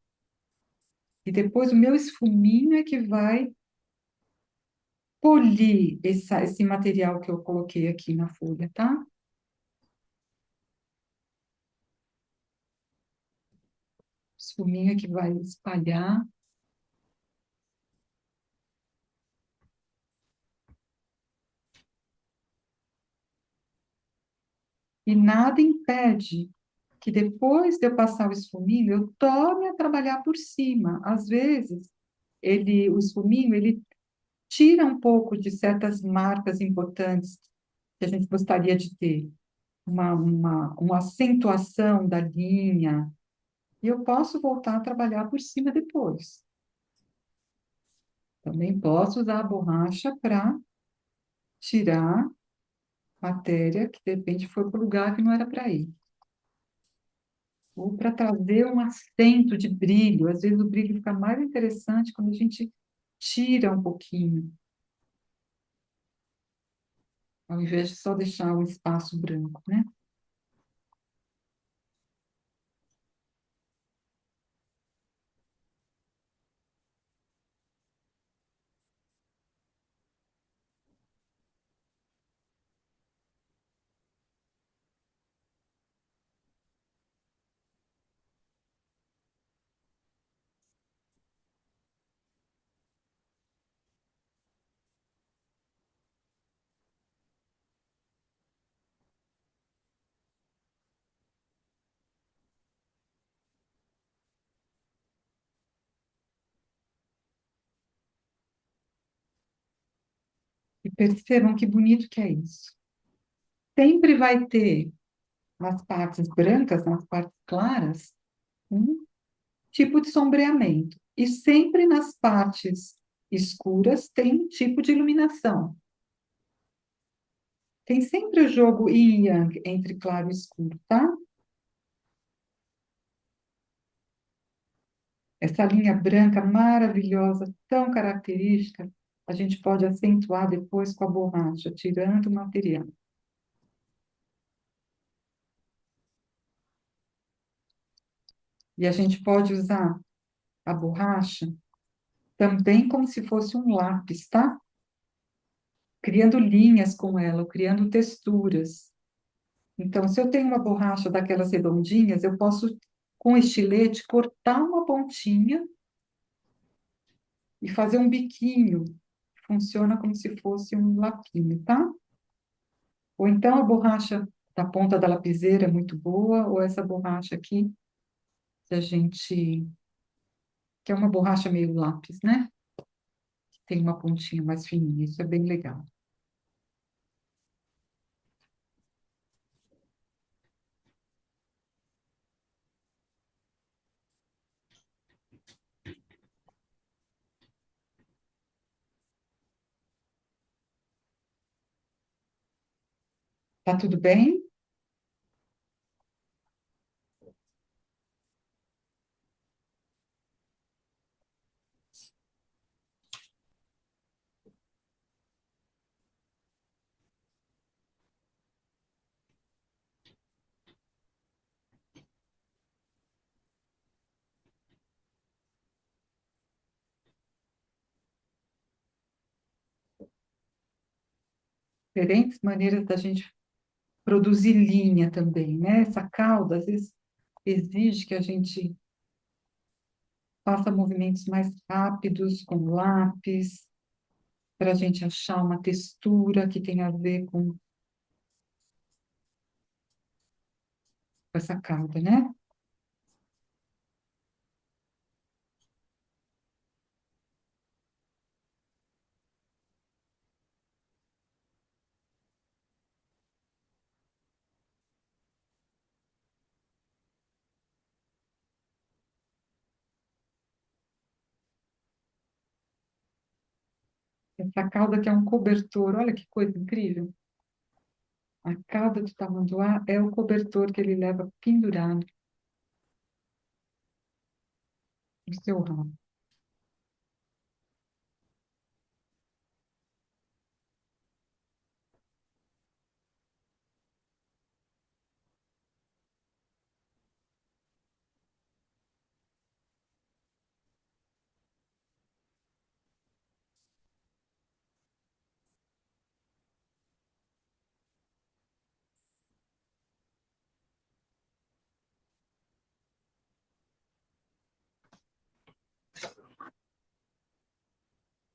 e depois o meu esfuminho é que vai polir esse material que eu coloquei aqui na folha, tá? Esfuminho é que vai espalhar. E nada impede que depois de eu passar o esfuminho, eu tome a trabalhar por cima. Às vezes, o esfuminho, ele tira um pouco de certas marcas importantes que a gente gostaria de ter. uma acentuação da linha, e eu posso voltar a trabalhar por cima depois. Também posso usar a borracha para tirar matéria que de repente foi para o lugar que não era para ir. Ou para trazer um acento de brilho. Às vezes o brilho fica mais interessante quando a gente tira um pouquinho, ao invés de só deixar o espaço branco, né? E percebam que bonito que é isso. Sempre vai ter nas partes brancas, nas partes claras, um tipo de sombreamento. E sempre nas partes escuras tem um tipo de iluminação. Tem sempre o jogo yin e yang entre claro e escuro, tá? Essa linha branca maravilhosa, tão característica, a gente pode acentuar depois com a borracha, tirando o material. E a gente pode usar a borracha também como se fosse um lápis, tá? Criando linhas com ela, ou criando texturas. Então, se eu tenho uma borracha daquelas redondinhas, eu posso, com estilete, cortar uma pontinha e fazer um biquinho. Funciona como se fosse um lapinho, tá? Ou então a borracha da ponta da lapiseira é muito boa, ou essa borracha aqui, que a gente, que é uma borracha meio lápis, né? Tem uma pontinha mais fininha, isso é bem legal. Tá tudo bem? Diferentes maneiras da gente produzir linha também, né? Essa cauda, às vezes, exige que a gente faça movimentos mais rápidos com lápis, para a gente achar uma textura que tem a ver com essa cauda, né? Essa cauda que é um cobertor, olha que coisa incrível. A cauda do tamanduá é o cobertor que ele leva pendurado no seu rabo.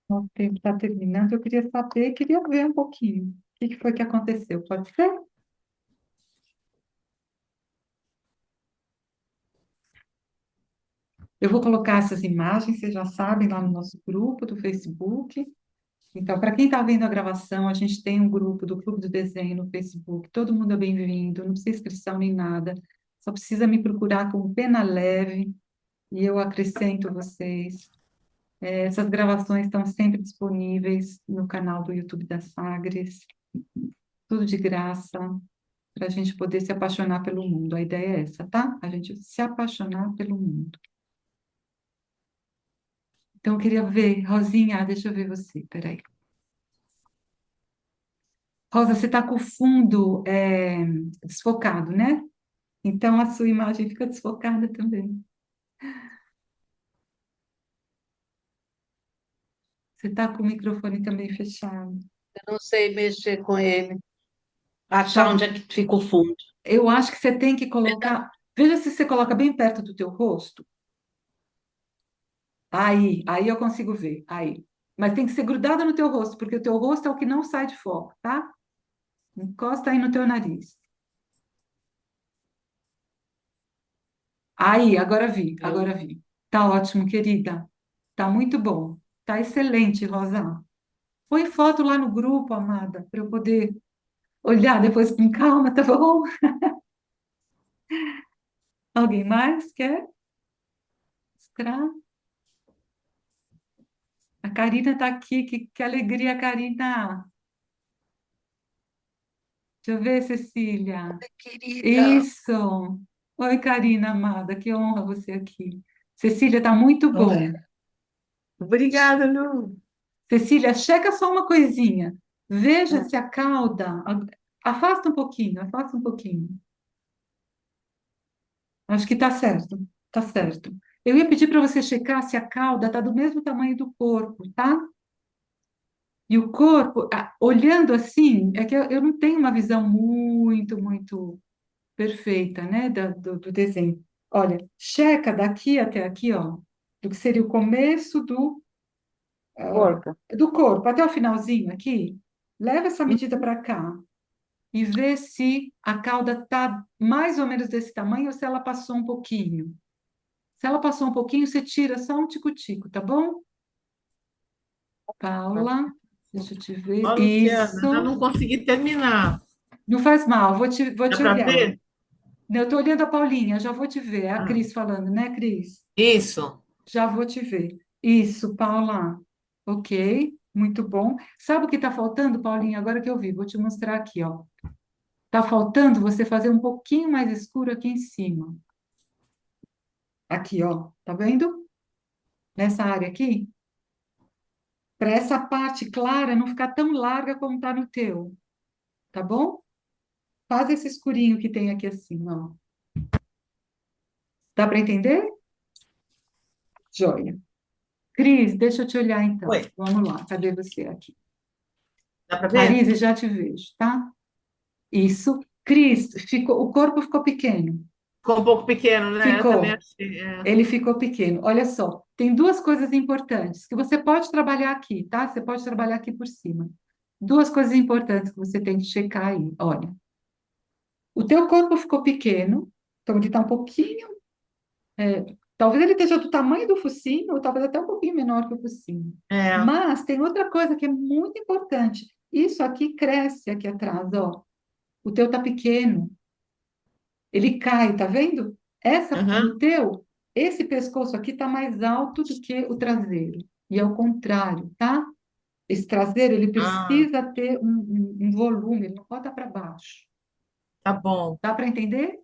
Nosso tempo está terminando, eu queria saber, queria ver um pouquinho. O que que foi que aconteceu? Pode ser? Eu vou colocar essas imagens, vocês já sabem, lá no nosso grupo do Facebook. Então, para quem está vendo a gravação, a gente tem um grupo do Clube do Desenho no Facebook. Todo mundo é bem-vindo, não precisa inscrição nem nada. Só precisa me procurar com Pena Leve e eu acrescento vocês. Essas gravações estão sempre disponíveis no canal do YouTube da Sagres. Tudo de graça, para a gente poder se apaixonar pelo mundo. A ideia é essa, tá? A gente se apaixonar pelo mundo. Então, eu queria ver, Rosinha, deixa eu ver você, peraí. Rosa, você está com o fundo desfocado, né? Então, a sua imagem fica desfocada também. Você está com o microfone também fechado. Eu não sei mexer com ele, achar Tá, onde é que fica o fundo. eu acho que você tem que colocar. Veja se você coloca bem perto do teu rosto. Aí eu consigo ver. Aí. Mas tem que ser grudada no teu rosto, porque o teu rosto é o que não sai de foco, tá? Encosta aí no teu nariz. Aí, agora vi, Eu- agora vi. Tá ótimo, querida. Tá muito bom. Tá excelente, Rosa. Põe foto lá no grupo, amada, para eu poder olhar depois com calma, tá bom? Alguém mais quer mostrar? A Karina tá aqui, que alegria, Karina. Deixa eu ver, Cecília. Querida, Isso. Oi, Karina, amada, que honra você aqui. Cecília, tá muito bom. olha. Obrigada, Lu. Cecília, checa só uma coisinha. Veja Ah, se a cauda. Afasta um pouquinho, afasta um pouquinho. Acho que tá certo, tá certo. Eu ia pedir para você checar se a cauda tá do mesmo tamanho do corpo, tá? E o corpo, olhando assim, é que eu não tenho uma visão muito perfeita, né, do desenho. Olha, checa daqui até aqui, ó, do que seria o começo Porca. do corpo, até o finalzinho aqui. Leva essa Hum, medida para cá e vê se a cauda tá mais ou menos desse tamanho ou se ela passou um pouquinho. Se ela passou um pouquinho, você tira só um tico-tico, tá bom? Paula, deixa eu te ver. Ó, Luciana, já Isso. não consegui terminar. Não faz mal, vou Dá te para olhar. ver? Eu tô olhando a Paulinha, já vou te ver. É a Ah, Cris falando, né, Cris? isso. Já vou te ver. Isso, Paula. Ok, muito bom. Sabe o que está faltando, Paulinha? Agora que eu vi, vou te mostrar aqui, ó. Tá faltando você fazer um pouquinho mais escuro aqui em cima. Aqui, ó. Tá vendo? Nessa área aqui. Para essa parte clara não ficar tão larga como tá no teu. Tá bom? Faz esse escurinho que tem aqui assim, ó. Dá para entender? Joia. Cris, deixa eu te olhar Oi, então. Vamos lá, cadê você aqui? dá para ver? Marise, já te vejo, tá? Isso. Cris, o corpo ficou pequeno. Ficou um pouco pequeno, né? Eu também Ficou. achei. É. Ele ficou pequeno. Olha só, tem duas coisas importantes que você pode trabalhar aqui, tá? Você pode trabalhar aqui por cima. Duas coisas importantes que você tem que checar aí. Olha, o teu corpo ficou pequeno, então ele está um pouquinho. Talvez ele esteja do tamanho do focinho, ou talvez até um pouquinho menor que o focinho. É. Mas tem outra coisa que é muito importante. Isso aqui cresce aqui atrás, ó. O teu tá pequeno, ele cai, tá vendo? No Aham. teu, esse pescoço aqui tá mais alto do que o traseiro. E é o contrário, tá? Esse traseiro, ele Ah, precisa ter um volume, ele não pode estar para baixo. tá bom. Dá para entender?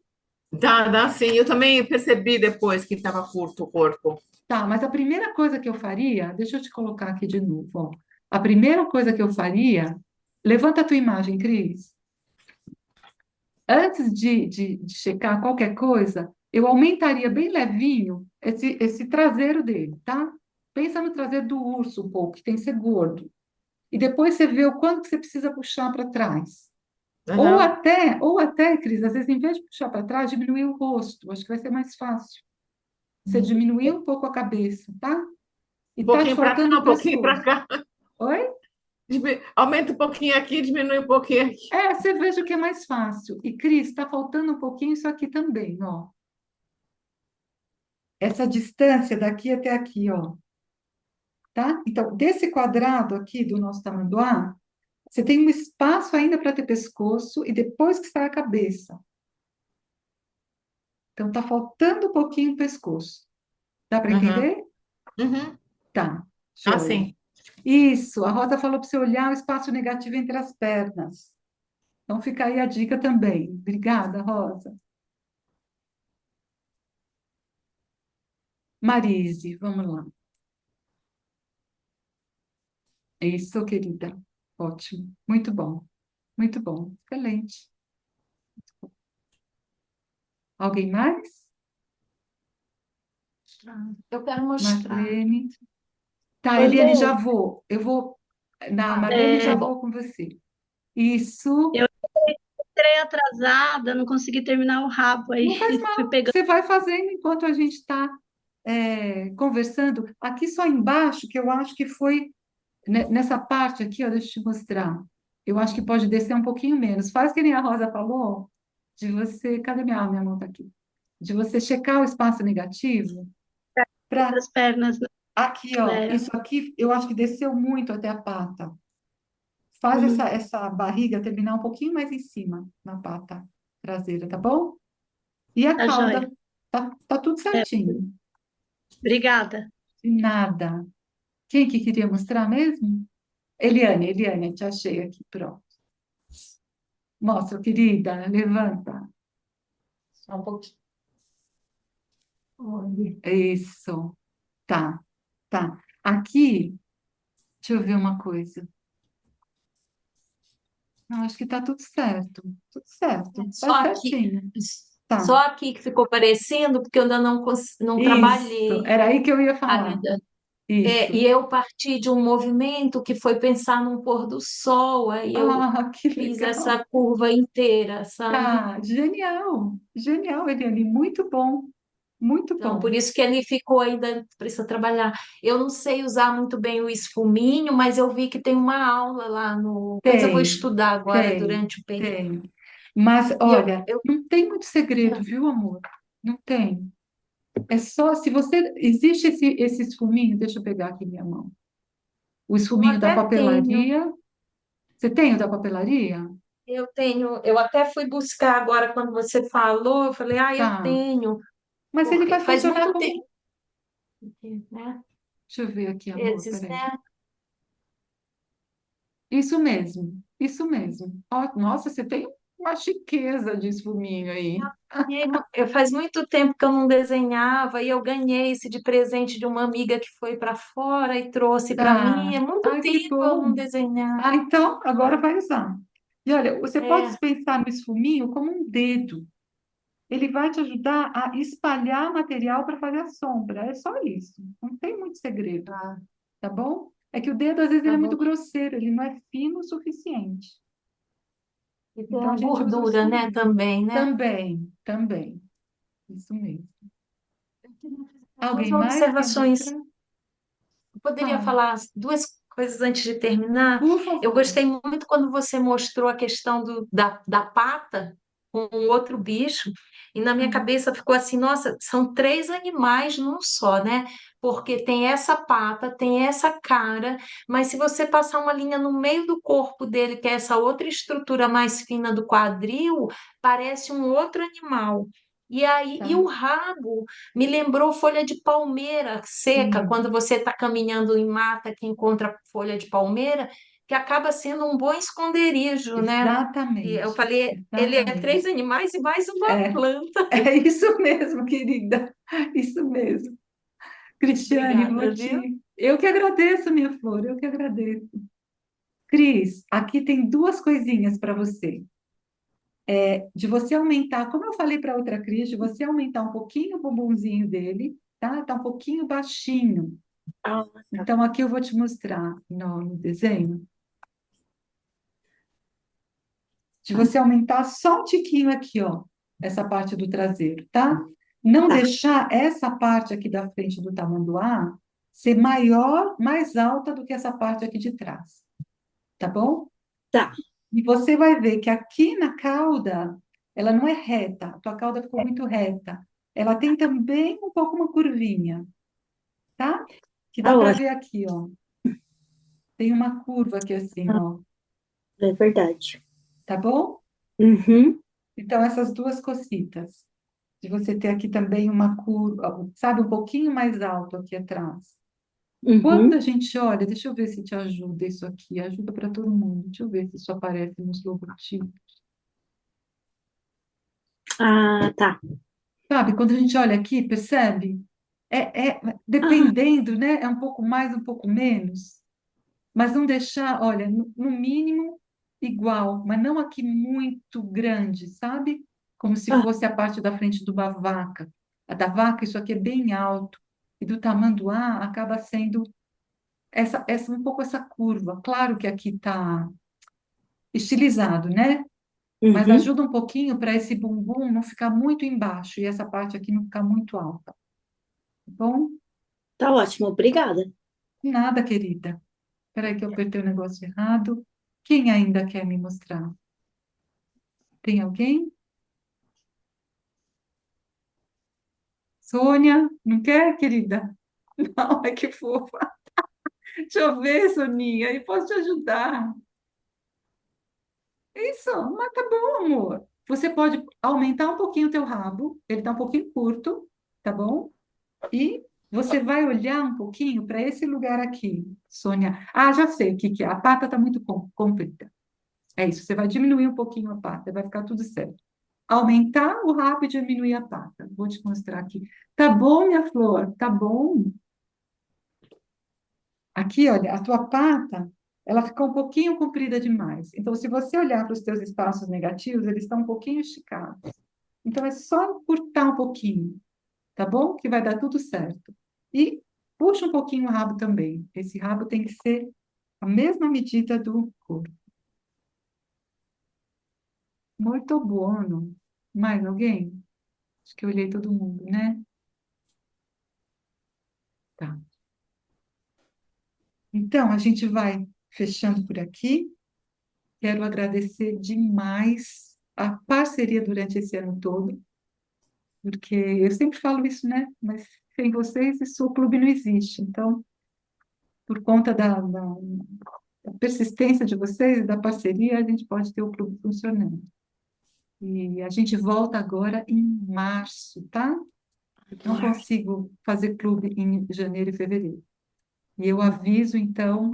Dá sim. Eu também percebi depois que estava curto o corpo. Tá, mas a primeira coisa que eu faria, deixa eu te colocar aqui de novo, ó. A primeira coisa que eu faria, levanta a tua imagem, Cris. Antes de checar qualquer coisa, eu aumentaria bem levinho esse traseiro dele, tá? Pensa no traseiro do urso um pouco, que tem que ser gordo. E depois você vê o quanto que você precisa puxar para trás. Aham. Ou até, Cris, às vezes, em vez de puxar para trás, diminuir o rosto. Acho que vai ser mais fácil. Você diminuir um pouco a cabeça, tá? E Um tá te pouquinho para cá, faltando o um pouquinho para pescoço. cá. Oi? Aumenta um pouquinho aqui, diminui um pouquinho aqui. Você veja o que é mais fácil. E, Cris, está faltando um pouquinho isso aqui também, ó. Essa distância daqui até aqui, ó. tá? Então, desse quadrado aqui do nosso tamanduá, você tem um espaço ainda para ter pescoço e depois que sai a cabeça. Então, tá faltando um pouquinho o pescoço. Dá para Aham. entender? Uhum. Tá, Ah, joia. sim. Isso, a Rosa falou para você olhar o espaço negativo entre as pernas. Então, fica aí a dica também. Obrigada, Rosa. Marise, vamos lá. Isso, querida. Ótimo. Muito bom. Muito bom. Excelente. Alguém mais? Eu quero mostrar. Marlene. Tá, Eliane, já Olê, vou. Eu vou. Na Tá, Marlene, tá já é, bom. vou com você. Isso. eu entrei atrasada, não consegui terminar o rabo aí, Não faz fui mal. pegando. Você vai fazendo enquanto a gente está conversando. Aqui só embaixo, que eu acho que foi nessa parte aqui, ó, deixa eu te mostrar. Eu acho que pode descer um pouquinho menos. Faz que nem a Rosa falou, de você. Cadê minha mão tá aqui? De você checar o espaço negativo para As pernas, aqui, ó. né? Isso aqui eu acho que desceu muito até a pata. Faz Uhum, essa barriga terminar um pouquinho mais em cima, na pata traseira, tá bom? E a tá joia. cauda, tá tudo É, certinho. obrigada. De nada. Quem que queria mostrar mesmo? Eliane, te achei aqui, pronto. Mostra, querida, levanta. Só um pouquinho. Olha. Isso, tá, tá. Aqui, deixa eu ver uma coisa. Não, acho que tá tudo certo, tá Só aqui, certinho. só Tá, aqui que ficou parecendo, porque eu ainda não isso, trabalhei era aí que eu ia falar. ainda. É, e Isso. eu parti de um movimento que foi pensar num pôr do sol, aí eu Ah, que fiz legal. essa curva inteira, sabe? Tá, genial, genial, Eliane, muito bom, muito Então, por bom. isso que ele ficou ainda, precisa trabalhar. Eu não sei usar muito bem o esfuminho, mas eu vi que tem uma aula lá no. Depois eu vou Tem, estudar agora tem, durante o período. tem. Mas, E olha, eu não tem muito segredo, viu, amor? Não tem. É só, se você, existe esse esfuminho, deixa eu pegar aqui minha mão. O eu esfuminho da até tenho. papelaria. Você tem o da papelaria? Eu até fui buscar agora quando você falou, eu falei, ah, eu Tá. tenho, Mas ele porque vai faz funcionar muito como. tempo, né? Deixa eu ver aqui, amor, Vezes, peraí. né? Isso mesmo, isso mesmo. Ó, nossa, você tem uma chiqueza de esfuminho aí. Faz muito tempo que eu não desenhava e eu ganhei esse de presente de uma amiga que foi para fora e trouxe para mim. Tá. É muito Ai, que tempo eu não bom. desenhar. Ah, então agora vai usar. E olha, você pode É, pensar no esfuminho como um dedo. Ele vai te ajudar a espalhar material para fazer a sombra. É só isso. Não tem muito segredo, tá, tá bom? É que o dedo, às vezes, ele tá é bom. muito grosseiro, ele não é fino o suficiente. E tem Então, a a gente usa o gordura, né, esfuminho. também, né? Também. Isso mesmo. Eu queria fazer duas Alguém mais quer observações. mostrar? Eu poderia Fala. falar duas coisas antes de terminar. Por Eu favor. gostei muito quando você mostrou a questão da pata com um outro bicho, e na minha Sim, cabeça ficou assim: nossa, são três animais num só, né? Porque tem essa pata, tem essa cara, mas se você passar uma linha no meio do corpo dele, que é essa outra estrutura mais fina do quadril, parece um outro animal. E aí, e tá. o rabo me lembrou folha de palmeira seca, Sim, quando você está caminhando em mata que encontra folha de palmeira, que acaba sendo um bom esconderijo, né? E eu exatamente. falei, ele é três Exatamente. animais e mais uma É, planta. é isso mesmo, querida. Isso mesmo. Cristiane, Obrigada, vou viu? te. Eu que agradeço, minha flor, eu que agradeço. Cris, aqui tem duas coisinhas para você. De você aumentar, como eu falei para outra Cris, de você aumentar um pouquinho o bumbumzinho dele, tá? Tá um pouquinho baixinho. Ah, Então, aqui eu vou te mostrar no desenho, de você aumentar só um tiquinho aqui, ó, essa parte do traseiro, tá? Não tá, deixar essa parte aqui da frente do tamanduá ser maior, mais alta do que essa parte aqui de trás, tá bom? tá. E você vai ver que aqui na cauda, ela não é reta, a tua cauda ficou muito reta. Ela tem também um pouco uma curvinha, tá? Que Tá dá para ótimo. ver aqui, ó. Tem uma curva aqui assim, Ah, ó. é verdade. Tá bom? Uhum, Então, essas duas cositas. De você ter aqui também uma curva, sabe, um pouquinho mais alto aqui atrás. Quando uhum. a gente olha, deixa eu ver se te ajuda isso aqui, ajuda para todo mundo. Deixa eu ver se isso aparece nos logotipos. Ah, tá. Sabe, quando a gente olha aqui, percebe? Ah, Dependendo, né? É um pouco mais, um pouco menos, mas não deixar, olha, no mínimo igual, mas não aqui muito grande, sabe? Como se ah, fosse a parte da frente de uma vaca. A da vaca, isso aqui é bem alto, e do tamanduá acaba sendo um pouco essa curva. Claro que aqui está estilizado, né? Mas uhum. ajuda um pouquinho para esse bumbum não ficar muito embaixo e essa parte aqui não ficar muito alta, tá bom? Tá ótimo, obrigada. Nada, querida. Espera aí que eu apertei o negócio errado. Quem ainda quer me mostrar? Tem alguém? Sônia, não quer, querida? Não, é que fofa. Deixa eu ver, Soninha, eu posso te ajudar. Isso, mas tá bom, amor. Você pode aumentar um pouquinho o teu rabo, ele tá um pouquinho curto, tá bom? E você vai olhar um pouquinho para esse lugar aqui, Sônia. Ah, já sei o que que é. A pata está muito comprida. É isso, você vai diminuir um pouquinho a pata, vai ficar tudo certo. Aumentar o rabo e diminuir a pata. Vou te mostrar aqui. Tá bom, minha flor? Tá bom? Aqui, olha, a tua pata, ela ficou um pouquinho comprida demais. Então, se você olhar para os teus espaços negativos, eles estão um pouquinho esticados. Então, é só encurtar um pouquinho, tá bom? Que vai dar tudo certo. E puxa um pouquinho o rabo também. Esse rabo tem que ser a mesma medida do corpo. Muito buono. Mais alguém? Acho que eu olhei todo mundo, né? Tá. Então, a gente vai fechando por aqui. Quero agradecer demais a parceria durante esse ano todo, porque eu sempre falo isso, né? Mas sem vocês, isso, o clube não existe. Então, por conta da persistência de vocês e da parceria, a gente pode ter o clube funcionando. E a gente volta agora em março, tá? Não consigo fazer clube em janeiro e fevereiro. E eu aviso, então,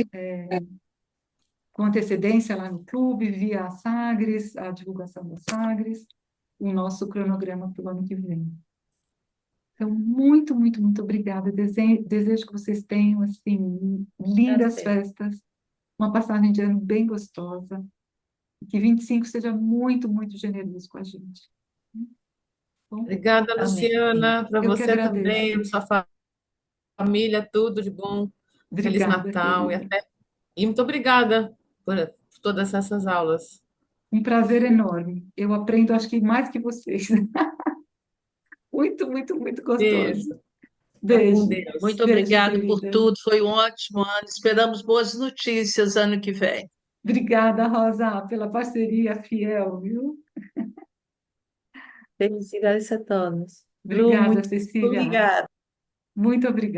com antecedência lá no clube, via a Sagres, a divulgação da Sagres, o nosso cronograma para o ano que vem. Então, muito, muito, muito obrigada. Desejo que vocês tenham, assim, lindas Prazer. festas, uma passagem de ano bem gostosa, e que 25 seja muito, muito generoso com a gente. Bom, Obrigada, Amém. Luciana, para eu que você agradeço. também, sua família, tudo de bom. Feliz Obrigada, Natal querida. e muito obrigada por todas essas aulas. Um prazer enorme. Eu aprendo, acho que mais que vocês. Muito, muito, muito gostoso. Beijo, fica com Beijo. Deus. Muito Beijo, obrigado por querida. tudo, foi um ótimo ano. Esperamos boas notícias ano que vem. Obrigada, Rosa, pela parceria fiel, viu? Felicidades a todos. Lu, Obrigada, muito Cecília. obrigada. Muito obrigada.